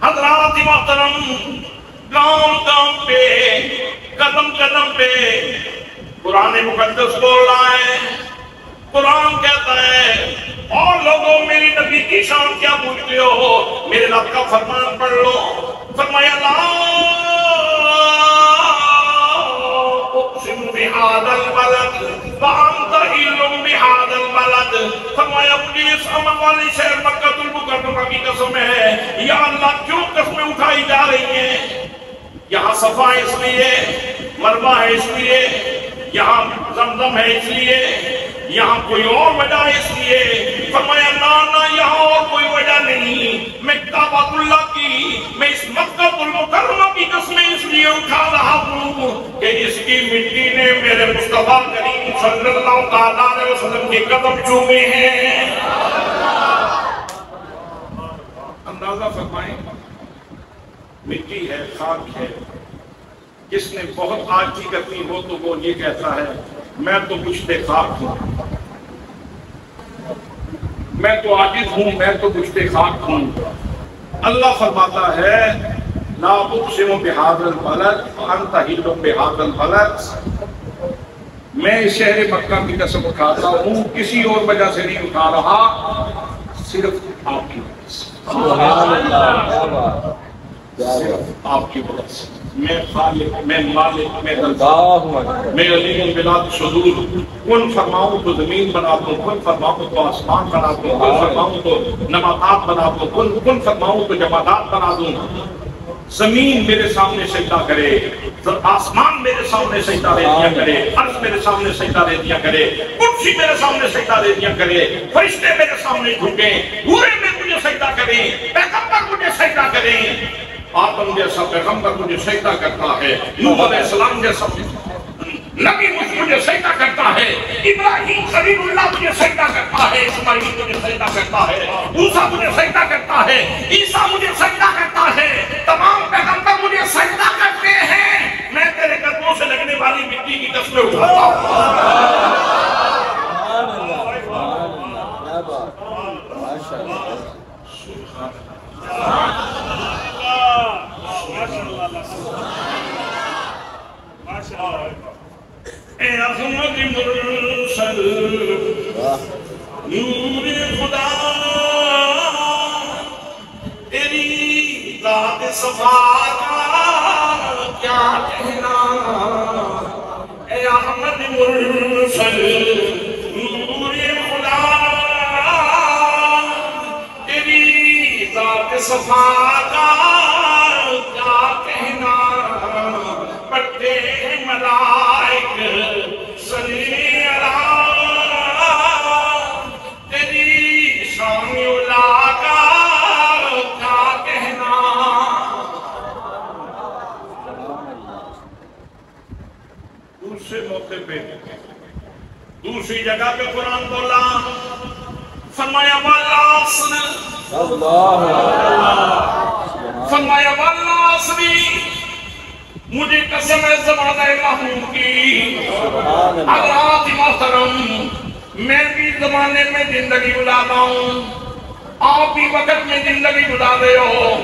حضرات محترم، گام گام پہ، قدم قدم پہ قرآن مقدس بول رہا ہے۔ قرآن کہتا ہے اور لوگوں میری نبی کی شان کیا پوچھتے ہو، میرے رب کا فرمان پڑھ لو۔ فرمایا لا اقسم بہذا البلد وانت حل بہذا البلد۔ فرمایا مجھے اس امن والی شہر مکہ المکرمہ کی قسم ہے، یا اللہ کیوں قسمیں اٹھائی جا رہی ہیں؟ یہاں صفا ہے اس لیے، مروہ ہے اس لیے، یہاں زمزم ہے اس لیے، یہاں کوئی اور وجہ ہے اس لیے۔ فرمایا نا یہاں اور کوئی وجہ نہیں، میں کعبۃ اللہ کی، میں اس مکہ المکرمہ کی قسمیں اس لیے اٹھا رہا ہوں کہ اس کی مٹی نے میرے مصطفیٰ کریم صلی اللہ تعالیٰ علیہ وسلم کے قدم چومے ہیں۔ اندازہ فرمائیں، مٹی ہے، خاک ہے، جس نے بہت عاجزی کرنی ہو تو وہ یہ کہتا ہے میں تو پشتے خاک ہوں، میں تو عاجز ہوں، میں تو پشتے خاک ہوں۔ اللہ فرماتا ہے لا اقسم بہذا البلد وانت حل بہذا البلد، میں شہر مکہ کی قسم اٹھاتا ہوں، کسی اور وجہ سے نہیں اٹھا رہا، صرف آپ کی وجہ سے، صرف آپ کی وجہ سے۔ میں خالق، میں مالک، میں رزاق، میں علیم بلاد شذور، کن فرماؤں تو زمین بنا دوں، کن فرماؤں تو آسمان بنا دوں، کن فرماؤں تو نباتات بنا دوں، کن فرماؤں تو جمادات بنا دوں۔ زمین میرے سامنے سجدہ کرے، آسمان میرے سامنے سجدہ دے دیا کرے، عرش میرے سامنے سجدہ دے دیا کرے، کرسی میرے سامنے سجدہ دے دیا کرے، فرشتے میرے سامنے جھکیں، پورے میں مجھے سجدہ کریں، پیغمبر مجھے سجدہ کریں۔ آدم جیسا پیغمبر مجھے سجدہ کرتا ہے، نوح علیہ السلام جیسا نبی مجھے سجدہ کرتا ہے، ابراہیم خلیل اللہ مجھے سجدہ کرتا ہے، اسماعیل مجھے سجدہ کرتا ہے، موسیٰ مجھے سجدہ کرتا ہے، عیسیٰ مجھے سجدہ کرتا ہے، تمام پیغمبر مجھے سجدہ کرتے ہیں۔ میں تیرے قدموں سے لگنے والی مٹی کی قسمیں اٹھاتا ہوں۔ اے احمد مرسل نور خدا، تیری ذات صفا کا کیا کہنا۔ اے احمد مرسل نور خدا، تیری ذات صفا کا کیا کہنا۔ پڑھتے دوسری جگہ پہ قرآن بولا فرمایا والعصر فرمایا والعصر مجھے قسم ہے زمانہ محمود کی حضرات محترم میں بھی زمانے میں زندگی گزارتا ہوں آپ بھی وقت میں زندگی گزار رہے ہو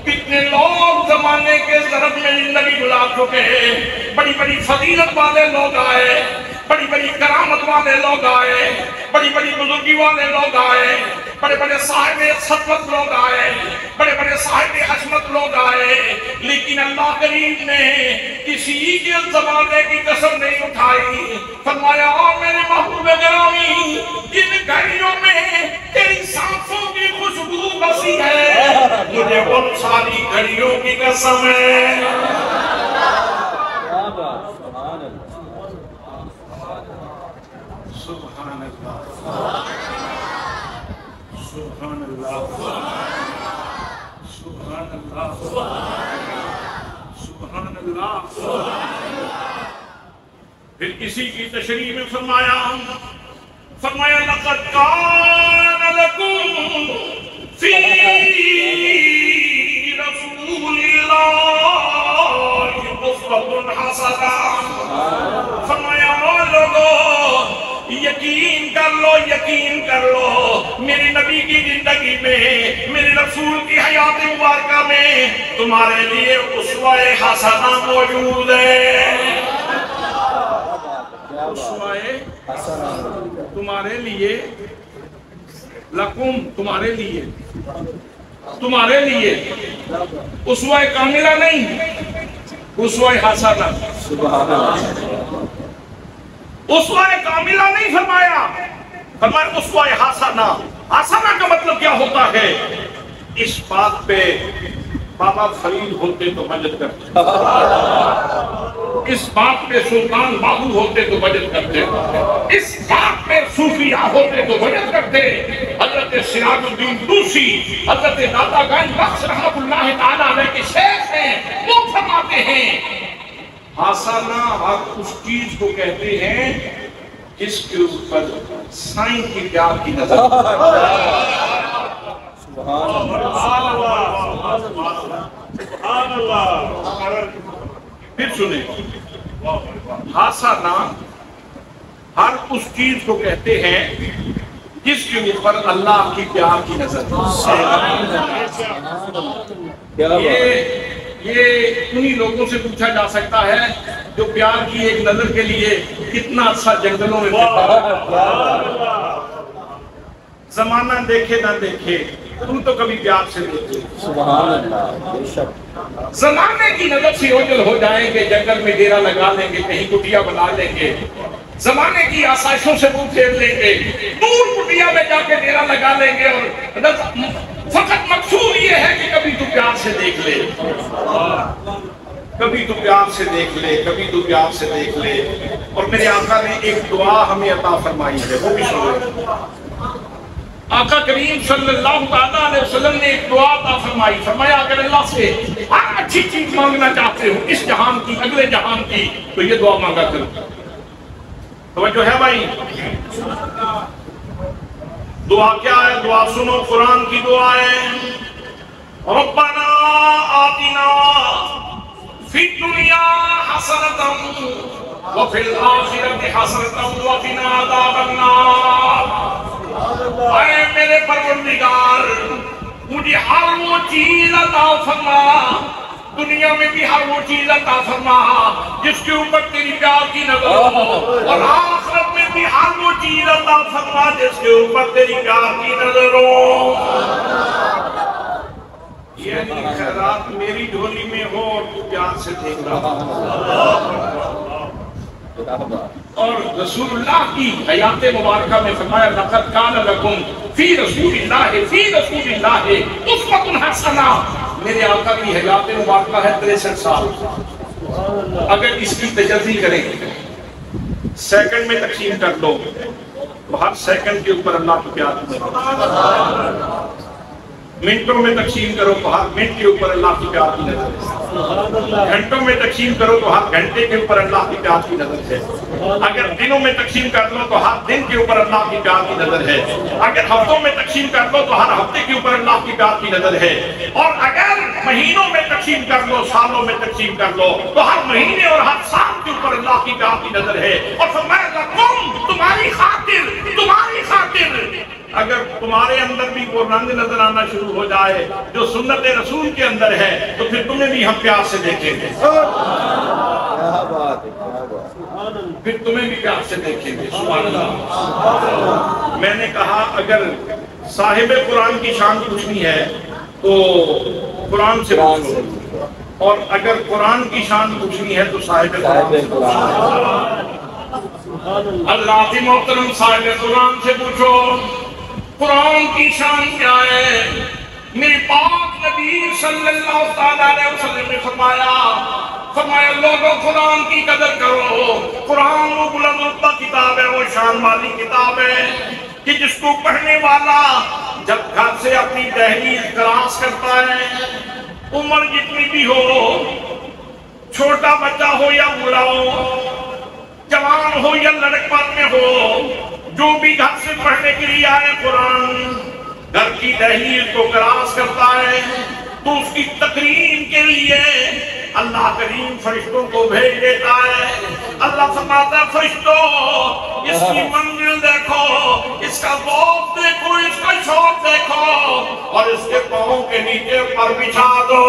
کتنے لوگ زمانے کے ظرف میں زندگی گزار چکے ہیں بڑی بڑی فضیلت والے لوگ آئے بڑی بڑی کرامت والے لوگ آئے بڑی بڑی بزرگی والے لوگ آئے بڑے بڑے صاحب سطوت لوگ آئے بڑے بڑے صاحب حشمت لوگ آئے لیکن اللہ کریم نے کسی کے زمانے کی قسم نہیں اٹھائی فرمایا میرے محبوب گرامی جن گھڑیوں میں تیری سانسوں کی خوشبو بسی ہے مجھے ان ساری گھڑیوں کی قسم ہے سبحان اللہ سبحان اللہ سبحان اللہ سبحان اللہ پھر کسی کی تشریح میں فرمایا لقد کان لکم فی رسول اللہ اسوۃ حسنہ فرمایا لوگو یقین کر لو میری نبی کی زندگی میں میرے رسول کی حیات مبارکہ میں تمہارے لیے اسوہ حسنہ موجود ہے اسوہ حسنہ تمہارے لیے لکم تمہارے لیے اسوہ کاملہ نہیں اسوہ حسنہ سبحان اللہ اسوہ کاملہ نہیں فرمایا اسوہ حسنہ حسنہ کا مطلب کیا ہوتا ہے اس بات پہ بابا فرید ہوتے تو مدد کرتے اس بات پہ سلطان بابو ہوتے تو مدد کرتے اس بات پہ صوفیاء ہوتے تو مدد کرتے حضرت سراج الدین طوسی حضرت داتا گنج بخش رحمت اللہ تعالیٰ علیہ کے شیخ ہیں وہ فرماتے ہیں حسنہ ہر اس چیز کو کہتے ہیں جس کے اوپر سائن کی پیار کی نظر سبحان اللہ پھر سنیں حسنہ ہر اس چیز کو کہتے ہیں جس کے اوپر اللہ کی پیار کی نظر یہ انہی لوگوں سے پوچھا جا سکتا ہے جو پیار کی ایک نظر کے لیے کتنا اچھا جنگلوں میں زمانہ دیکھے نہ دیکھے تم تو کبھی پیار سے دیکھے سبحان اللہ بے شک زمانے کی نظر سے اوجل ہو جائیں گے جنگل میں ڈیرا لگا لیں گے کہیں کٹیا بنا لیں گے زمانے کی آسائشوں سے منہ پھیر لیں گے دور کٹیا میں جا کے ڈیرا لگا لیں گے اور فقط مقصود یہ ہے کہ کبھی تو پیار سے دیکھ لے کبھی تو پیار سے دیکھ لے کبھی تو پیار سے دیکھ لے اور میرے آقا نے ایک دعا ہمیں عطا فرمائی ہے وہ بھی سنو آقا کریم صلی اللہ علیہ وسلم نے ایک دعا عطا فرمائی فرمایا اگر اللہ سے ہر اچھی چیز مانگنا چاہتے ہو اس جہان کی اگلے جہان کی تو یہ دعا مانگا کرو توجہ ہے بھائی دعا کیا ہے دعا سنو قرآن کی دعا ہے ربنا آتنا فی الدنیا حسنۃ وفی الآخرۃ حسنۃ وقنا عذاب النار اے میرے پروردگار مجھے ہر وہ چیز عطا فرما دنیا میں بھی ہر وہ چیز عطا فرما جس کے اوپر تیری پیار کی نظر ہو اور آخرت میں بھی ہر وہ چیز عطا فرما جس کے اوپر تیری پیار کی نظر ہو یعنی خیرات میری جھولی میں ہو اور تو پیار سے دیکھ رہا اور رسول اللہ کی حیات مبارکہ میں فرمایا لقد کان لکم فی رسول اللہ اسوۃ حسنہ میرے آقا کی حیات مبارکہ ہے 63 سال اگر اس کی تجزی کریں سیکنڈ میں تقسیم کر دو ہر سیکنڈ کے اوپر اللہ کو پیار منٹوں میں تقسیم کرو تو ہر منٹ کے اوپر اللہ کی پیار کی نظر گھنٹوں میں تقسیم کرو تو ہر گھنٹے کے اوپر اللہ کی پیار کی نظر ہے. اگر دنوں میں تقسیم کر لو تو ہر دن کے اوپر اللہ کی پیار کی نظر ہے. اگر ہفتوں میں تقسیم کر لو تو ہر ہفتے کے اوپر اللہ کی پیار کی نظر ہے. اور اگر مہینوں میں تقسیم کر لو، سالوں میں تقسیم کر لو تو ہر مہینے اور ہر سال کے اوپر اللہ کی پیار کی نظر ہے. اور فرمایا لکم، تمہاری خاطر، تمہاری خاطر. اگر تمہارے اندر بھی وہ رنگ نظر آنا شروع ہو جائے جو سنت رسول کے اندر ہے تو پھر تمہیں بھی ہم پیار سے دیکھیں گے. پھر تمہیں بھی پیار سے دیکھیں گے. سبحان اللہ. میں نے کہا اگر صاحب قرآن کی شان پوچھنی ہے تو قرآن سے پوچھو، اور اگر قرآن کی شان پوچھنی ہے تو صاحب قرآن. اللہ کی محترم صاحب قرآن سے پوچھو قرآن کی شان کیا ہے. میرے پاک نبی صلی اللہ علیہ وسلم نے فرمایا لوگوں قرآن کی قدر کرو. قرآن وہ بلند رتبہ کتاب ہے، وہ شان والی کتاب ہے کہ جس کو پڑھنے والا جب گھر سے اپنی دہلیز کراس کرتا ہے، عمر جتنی بھی ہو، چھوٹا بچہ ہو یا بوڑھا ہو، جوان ہو یا لڑکپن میں ہو، جو بھی گھر سے پڑھنے کے لیے آئے قرآن گھر کی دہلیز کو کراس کرتا ہے تو اس کی تکریم کے لیے اللہ کریم فرشتوں کو بھیج دیتا ہے. اللہ فرماتا ہے فرشتوں اس کی منزل دیکھو، اس کا ذوق دیکھو، اس کا شوق دیکھو، اور اس کے پاؤں کے نیچے پر بچھا دو.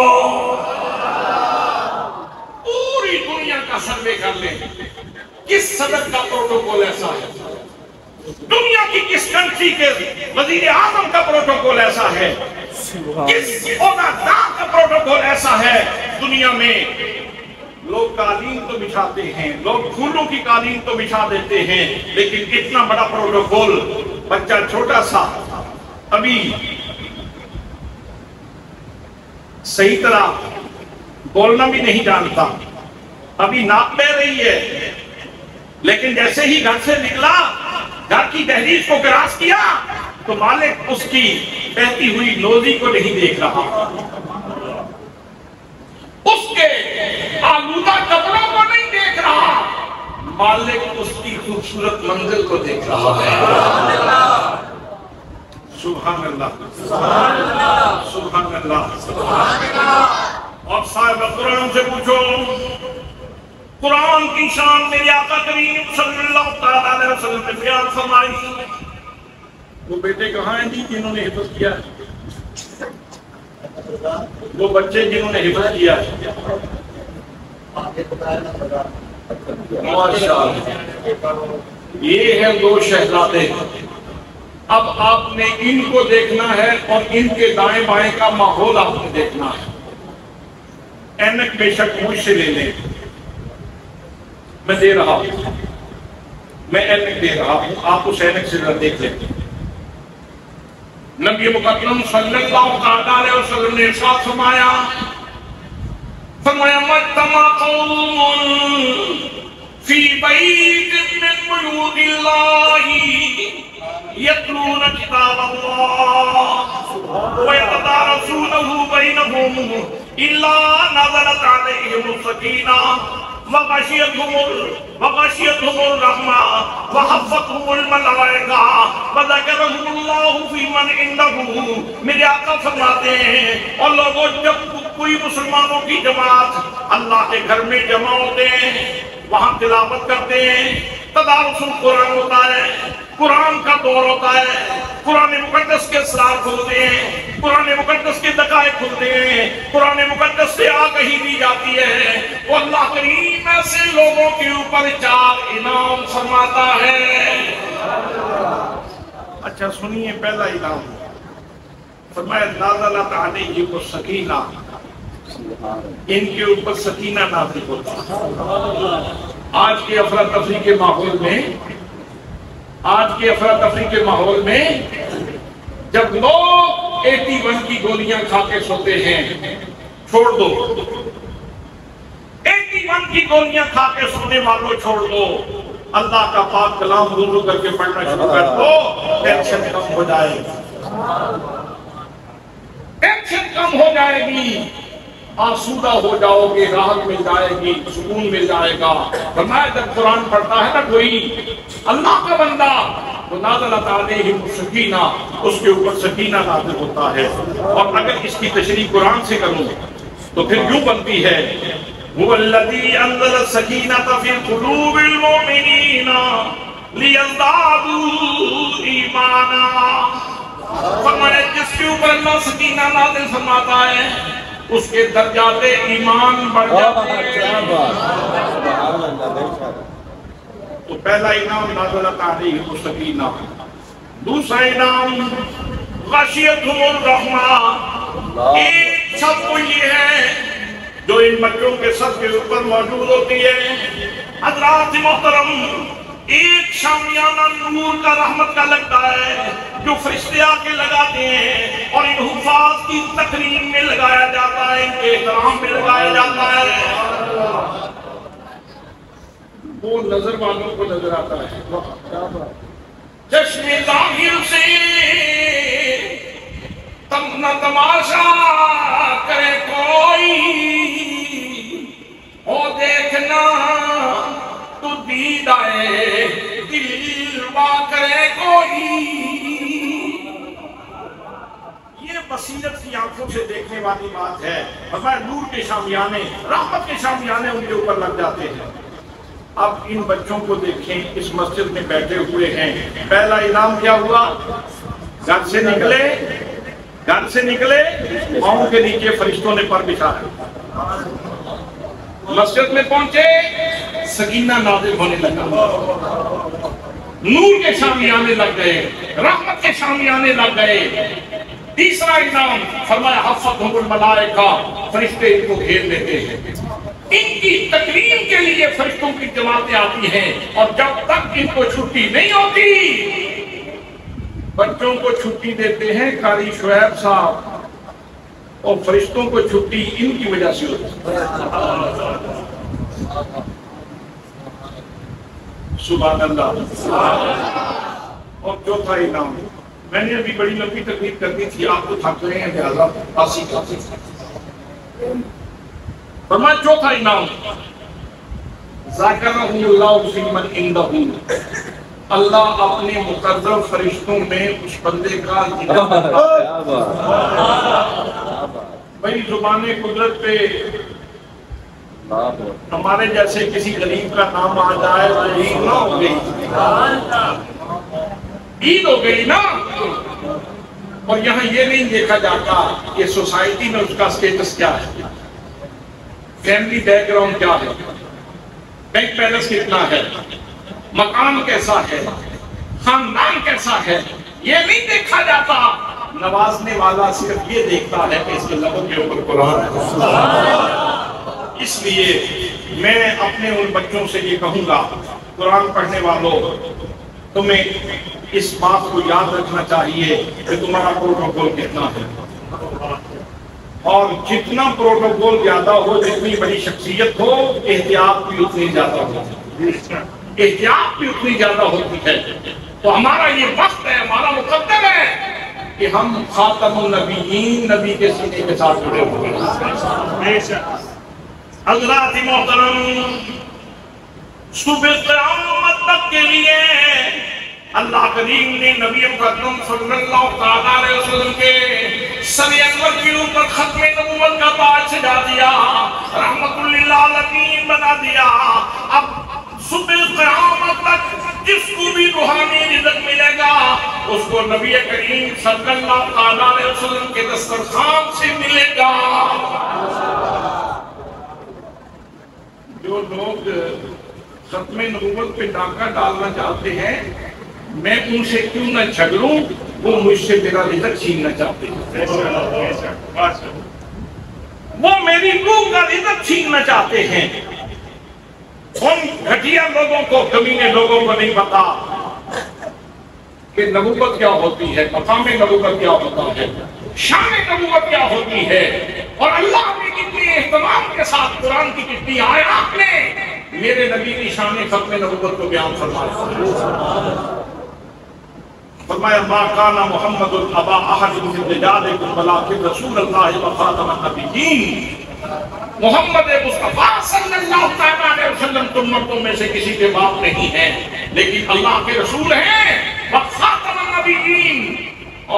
پوری دنیا کا سروے کر لیں کس صدر کا پروٹوکول ایسا ہے، دنیا کی کس کنٹری کے وزیر اعظم کا پروٹوکول ایسا ہے، کس عہدیدار کا پروٹوکول ایسا ہے. دنیا میں لوگ قالین تو بچھاتے ہیں، لوگ پھولوں کی قالین تو بچھا دیتے ہیں، لیکن اتنا بڑا پروٹوکول بچہ چھوٹا سا ابھی صحیح طرح بولنا بھی نہیں جانتا، ابھی ناک بہ رہی ہے، لیکن جیسے ہی گھر سے نکلا، گھر کی دہلیز کو کراس کیا تو مالک اس کی بہتی ہوئی نوزی کو نہیں دیکھ رہا، اس کے آلودہ کپڑوں کو نہیں دیکھ رہا، مالک اس کی خوبصورت منزل کو دیکھ رہا ہے. سبحان اللہ، سبحان اللہ. اور صاحب قرآن سے پوچھو قرآن کی شان میرے آقا کریم صلی اللہ علیہ وسلم نے بیان فرمائی. وہ بیٹے کہاں ہیں جی جنہوں نے حفظ کیا ہے؟ وہ بچے جنہوں نے حفظ کیا ہے؟ ماشاءاللہ. یہ ہیں دو شہزادے. اب آپ نے ان کو دیکھنا ہے اور ان کے دائیں بائیں کا ماحول آپ نے دیکھنا ہے. اینک بے شک مجھ سے لے لیں، میں دے رہا ہوں، میں اینک دے رہا ہوں، آپ اس اینک سے دیکھ لیں. نبی مقدم صلی اللہ علیہ وسلم نے ارشاد فرمایا مجتمع قوم فی بیت من بیوت اللہ یتلون کتاب اللہ ویتدارسونہ بینہم الا نزلت علیہم السکینہ وغشيتهم الرحمة وحفتهم الملائكة وذكرهم الله في من عنده. میرے آقا فرماتے ہیں اور لوگوں جب کوئی مسلمانوں کی جماعت اللہ کے گھر میں جمع ہوتے ہیں، وہاں تلاوت کرتے ہیں، تدارس القرآن ہوتا ہے، قرآن کا دور ہوتا ہے، قرآن مقدس کے اسرار کھلتے ہیں، قرآن مقدس کے دقائق کھلتے ہیں، قرآن مقدس سے آگہی دی جاتی ہے، وہ اللہ کریم ایسے لوگوں کے اوپر 4 انعام فرماتا ہے. اچھا سنیے پہلا انعام فرمایا نازلت علیہم السکینہ، ان کے اوپر سکینہ نازل ہوتا. آج کے افراتفری کے ماحول میں، آج کے افراتفری کے ماحول میں جب لوگ 81 کی گولیاں کھا کے سوتے ہیں، چھوڑ دو 81 کی گولیاں کھا کے سونے والوں چھوڑ دو، اللہ کا پاک کلام وضو کر کے پڑھنا شروع کر دو، ٹینشن کم ہو جائے گی، ٹینشن کم ہو جائے گی. آسودہ ہو جاؤ گے، راحت مل جائے گی، سکون مل جائے گا۔ فرمایا جب قرآن پڑھتا ہے نا کوئی اللہ کا بندہ تو نازلت علیہم السکینہ، اس کے اوپر سکینہ نازل ہوتا ہے۔ اور اگر اس کی تشریح قرآن سے کروں تو پھر یوں بنتی ہے هو الذی انزل السکینۃ فی قلوب المؤمنین لیزدادوا ایمانا۔ فرمایا جس کے اوپر اللہ سکینہ نازل فرماتا ہے اس کے درجات ایمان بڑھ جاتے ہیں۔ تو پہلا انعام نازلت علیہم السکینہ، دوسرا انعام غشیتہم الرحمہ۔ ایک سب کو یہ ہے جو ان بچوں کے سب کے اوپر موجود ہوتی ہے۔ حضرات محترم، ایک شامیانہ نور کا رحمت کا لگتا ہے جو فرشتے آ کے لگاتے ہیں اور ان حفاظ کی تکریم میں لگایا جاتا ہے، ان کے احترام میں لگایا جاتا ہے۔ وہ نظر والوں کو نظر آتا ہے، چشم ظاہر سے تم نہ تماشا کرے کوئی، ہو دیکھنا تو دید آئے دل وا کرے کوئی۔ یہ بصیرت کی آنکھوں سے دیکھنے والی بات ہے۔ فرمایا نور کے شامیانے، رحمت کے شامیانے ان کے اوپر لگ جاتے ہیں۔ اب ان بچوں کو دیکھیں، اس مسجد میں بیٹھے ہوئے ہیں، پہلا انعام کیا ہوا؟ گھر سے نکلے پاؤں کے نیچے فرشتوں نے پر بچھایا، مسجد میں پہنچے سکینہ نازل ہونے لگا، نور کے شامیانے لگ گئے، رحمت کے شامیانے لگ گئے۔ تیسرا انعام فرمایا حفتہم الملائکہ، فرشتے ان کو گھیر لیتے ہیں، ان کی تکریم کے لیے فرشتوں کی جماعتیں آتی ہیں، اور جب تک ان کو چھٹی نہیں ہوتی بچوں کو چھٹی دیتے ہیں قاری شعیب صاحب، اور فرشتوں کو چھٹی ان کی وجہ سے ہوتی ہے۔ سبحان اللہ۔ اور چوتھا انعام، میں نے ابھی بڑی لمبی تقریر کرنی تھی، آپ کو تھک رہے ہیں لہذا آسی کھاتے فرمایا چوتھا انعام ذاکرہ اللہ فی من عندہ، اللہ اپنے مقرر فرشتوں میں اس بندے کا ذکر بھئی زبان قدرت پہ ہمارے جیسے کسی غریب کا نام آ جائے تو عید نہ ہو گئی، عید ہو گئی نا۔ اور یہاں یہ نہیں دیکھا جاتا کہ سوسائٹی میں اس کا سٹیٹس کیا ہے، فیملی بیک گراؤنڈ کیا ہے، بینک بیلنس کتنا ہے، مکان کیسا ہے، خاندان کیسا ہے، یہ نہیں دیکھا جاتا۔ نوازنے والا صرف یہ دیکھتا ہے کہ اس کے لبوں کے اوپر قرآن ہے۔ اس لیے میں اپنے ان بچوں سے یہ کہوں گا، قرآن پڑھنے والوں تمہیں اس بات کو یاد رکھنا چاہیے کہ تمہارا پروٹوکول کتنا ہے، اور جتنا پروٹوکول زیادہ ہو، جتنی بڑی شخصیت ہو، احتیاط بھی اتنی زیادہ ہوتی ہے، احتیاط بھی اتنی زیادہ ہوتی ہے۔ تو ہمارا یہ وقت ہے، ہمارا مقدر ہے کہ ہم خاتم النبیین، نبی کے سینے کے ساتھ جڑے ہوئے ہیں۔ حضرات محترم، صبح قیامت تک کے لیے اللہ کریم نے نبی مقدم صلی اللہ تعالیٰ علیہ وسلم کے سر انور کے اوپر ختم نبوت کا تاج سجا دیا، رحمت للعالمین بنا دیا۔ اب صبح قیامت تک جس کو بھی روحانی رزق ملے گا اس کو نبی کریم صلی اللہ تعالیٰ علیہ وسلم کے دسترخوان سے ملے گا۔ جو لوگ ختم نبوت پہ ڈاکہ ڈالنا چاہتے ہیں، میں ان سے کیوں نہ جھگڑوں، وہ مجھ سے میرا رزق چھیننا چاہتے ہیں، وہ میری روح کا رزق چھیننا چاہتے ہیں۔ ان گھٹیا لوگوں کو، کمینے لوگوں کو نہیں پتا کہ نبوت کیا ہوتی ہے، مقام نبوت کیا ہوتا ہے، شان نبوت کیا ہوتی ہے، اور اللہ نے کتنے اہتمام کے ساتھ قرآن کی کتنی آیات نے میرے نبی کی شان ختم نبوت کو بیان فرمایا۔ فرمایا ما کان محمد ابا احد من رجالکم ولکن رسول اللہ و خاتم النبیین۔ محمد مصطفیٰ صلی اللہ علیہ وسلم تم مردوں میں سے کسی کے باپ نہیں ہیں، لیکن اللہ کے رسول ہیں، وخاتم النبیین،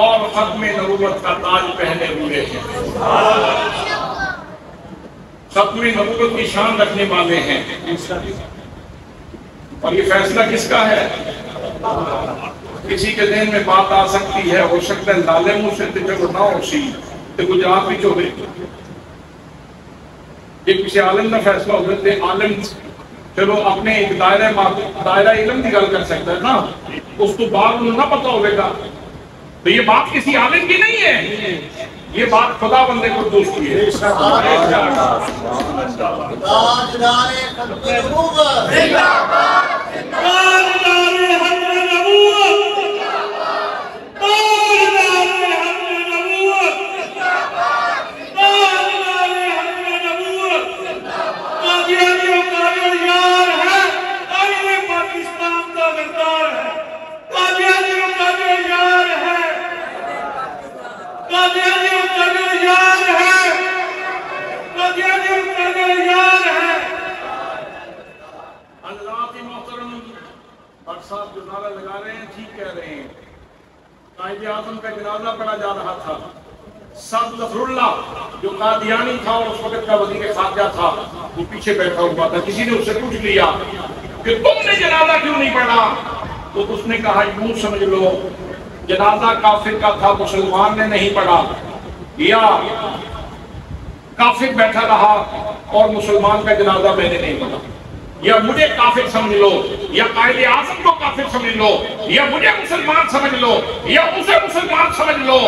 اور ختم نبوت کا تاج پہنے ہوئے ہیں، ختم نبوت کی شان رکھنے والے ہیں۔ اور یہ فیصلہ کس کا ہے؟ کسی کے ذہن میں بات آ سکتی ہے، ہو سکتا ہے لالے منہ سے چلو نہ ہو سی تو گجرات بھی چوبے یہ کسی عالم کا فیصلہ ہو سکتے، عالم چلو اپنے ایک دائرہ علم کی گل کر سکتا ہے نا، اس کو بعد انہوں نہ پتا ہوگا، تو یہ بات کسی عالم کی نہیں ہے، یہ بات خدا بندے کو دوست کی ہے۔ صاحب جو نعرہ لگا رہے ہیں ٹھیک کہہ رہے ہیں، قائد اعظم کا جنازہ پڑھا جا رہا تھا، سعد ظفر اللہ جو قادیانی تھا اور اس وقت کا وزیر خارجہ تھا وہ پیچھے بیٹھا ہوا تھا، کسی نے اس سے پوچھ لیا کہ تم نے جنازہ کیوں نہیں پڑھا؟ تو اس نے کہا یوں سمجھ لو جنازہ کافر کا تھا، مسلمان نے نہیں پڑھا، یا کافر بیٹھا رہا اور مسلمان کا جنازہ میں نے نہیں پڑھا، یا مجھے کافر سمجھ لو، یا قائد اعظم کو کافر سمجھ لو، یا مجھے مسلمان سمجھ لو، یا اسے مسلمان سمجھ لو،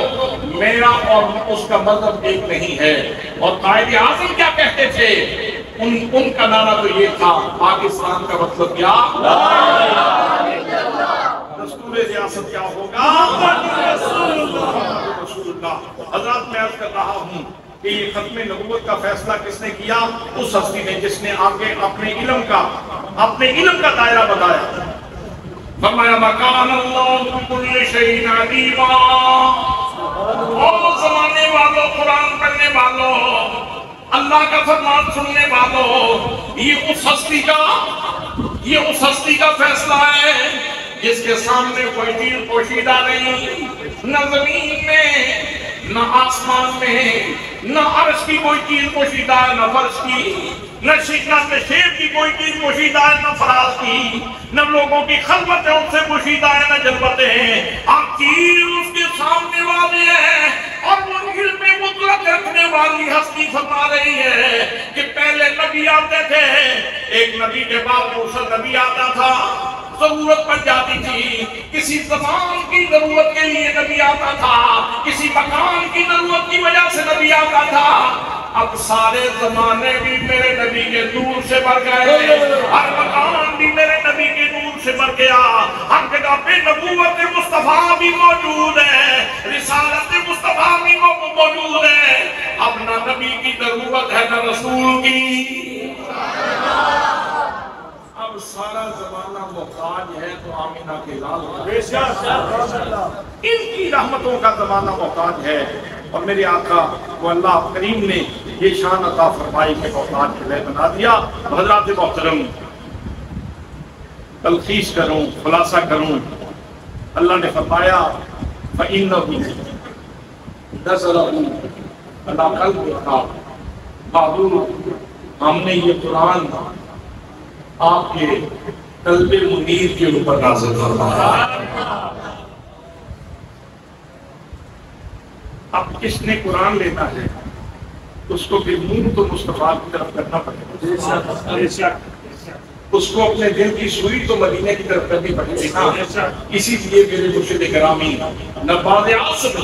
میرا اور اس کا مذہب ایک نہیں ہے۔ اور قائد اعظم کیا کہتے تھے؟ ان کا نعرہ تو یہ تھا، پاکستان کا مطلب کیا؟ دستور ریاست کیا ہوگا؟ رسول اللہ۔ حضرات میں عرض کر رہا ہوں کہ یہ ختم نبوت کا فیصلہ کس نے کیا؟ اس ہستی نے جس نے آگے اپنے علم کا دائرہ بتایا۔ فرمایا مکان اللہ کل شیء علیما، اور زمانے والوں، قرآن پڑھنے والوں، اللہ کا فرمان سننے والوں، یہ اس ہستی کا فیصلہ ہے جس کے سامنے کوئی چیز پوشیدہ نہیں، نہ زمین میں، نہ آسمان میں، نہ عرش کی کوئی چیز پوشیدہ ہے، نہ فرش کی، نہ شیر کی کوئی چیز پوشیدہ ہے، نہ فراز کی، نہ لوگوں کی خلوتیں ان سے پوشیدہ ہے، نہ جلوتیں، آپ چیز اس کے سامنے والے ہیں۔ اور وہ علم مطلق رکھنے والی ہستی فرما رہی ہے کہ پہلے نبی آتے تھے، ایک نبی کے بعد دوسرا نبی آتا تھا، ضرورت پڑ جاتی تھی، کسی زمان کی ضرورت کے لیے نبی آتا تھا، کسی مکان کی ضرورت کی وجہ سے نبی آتا تھا۔ اب سارے زمانے بھی میرے نبی کے نور سے بھر گئے، ہر مکان بھی میرے نبی کے نور سے بھر گیا، ہر جگہ پہ نبوت مصطفیٰ بھی موجود ہے، رسالت مصطفیٰ بھی موجود ہے۔ اب نہ نبی کی ضرورت ہے نہ رسول کی، اب سارا زمانہ محتاج ہے تو آمینہ کے لال، ان کی رحمتوں کا زمانہ محتاج ہے۔ اور میرے آقا کو اللہ کریم نے یہ شان عطا فرمائی کہ محتاج کے لئے بنا دیا۔ حضرات محترم، تلخیص کروں، خلاصہ کروں، اللہ نے فرمایا فَإِنَّهُ نَزَلَهُ عَلَىٰ قَلْبِكَ بَعْضُ، ہم نے یہ قرآن آپ کے قلب منیر کے اوپر نازل فرمایا۔ اب کس نے قرآن لینا ہے اس کو پھر منہ تو مصطفیٰ کی طرف کرنا پڑے گا، اس کو اپنے دل کی سوئی تو مدینے کی طرف کرنی پڑے گا۔ اسی لیے میرے مرشد گرامی نباد اعظم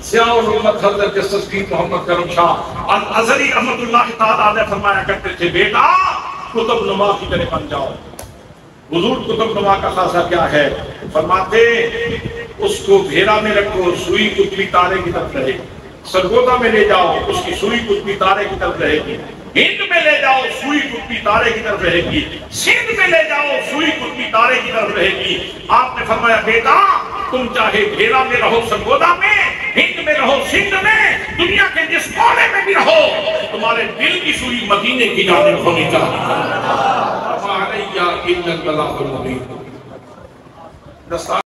سیاہ الامت حضرت جسٹس پیر محمد کرم شاہ الازہری رحمۃ اللہ تعالیٰ علیہ فرمایا کرتے تھے، بیٹا کتب نما کی طرح بن جاؤ۔ حضور کتب نما کا خاصہ کیا ہے؟ فرماتے اس کو بھیرا میں رکھو، سوئی قطبی تارے کی طرف رہے گی، سرگودا میں لے جاؤ، اس کی سوئی قطبی تارے کی طرف رہے گی، ہند میں لے جاؤ، سوئی قطبی تارے کی طرف رہے گی، سندھ میں لے جاؤ، سوئی قطبی تارے کی طرف رہے گی۔ آپ نے فرمایا بیٹا تم چاہے بھیرا میں رہو، سرگودا میں، ہند میں رہو، سندھ میں، دنیا کے جس کونے میں بھی رہو، تمہارے دل کی سوئی مدینے کی جانب ہونی چاہیے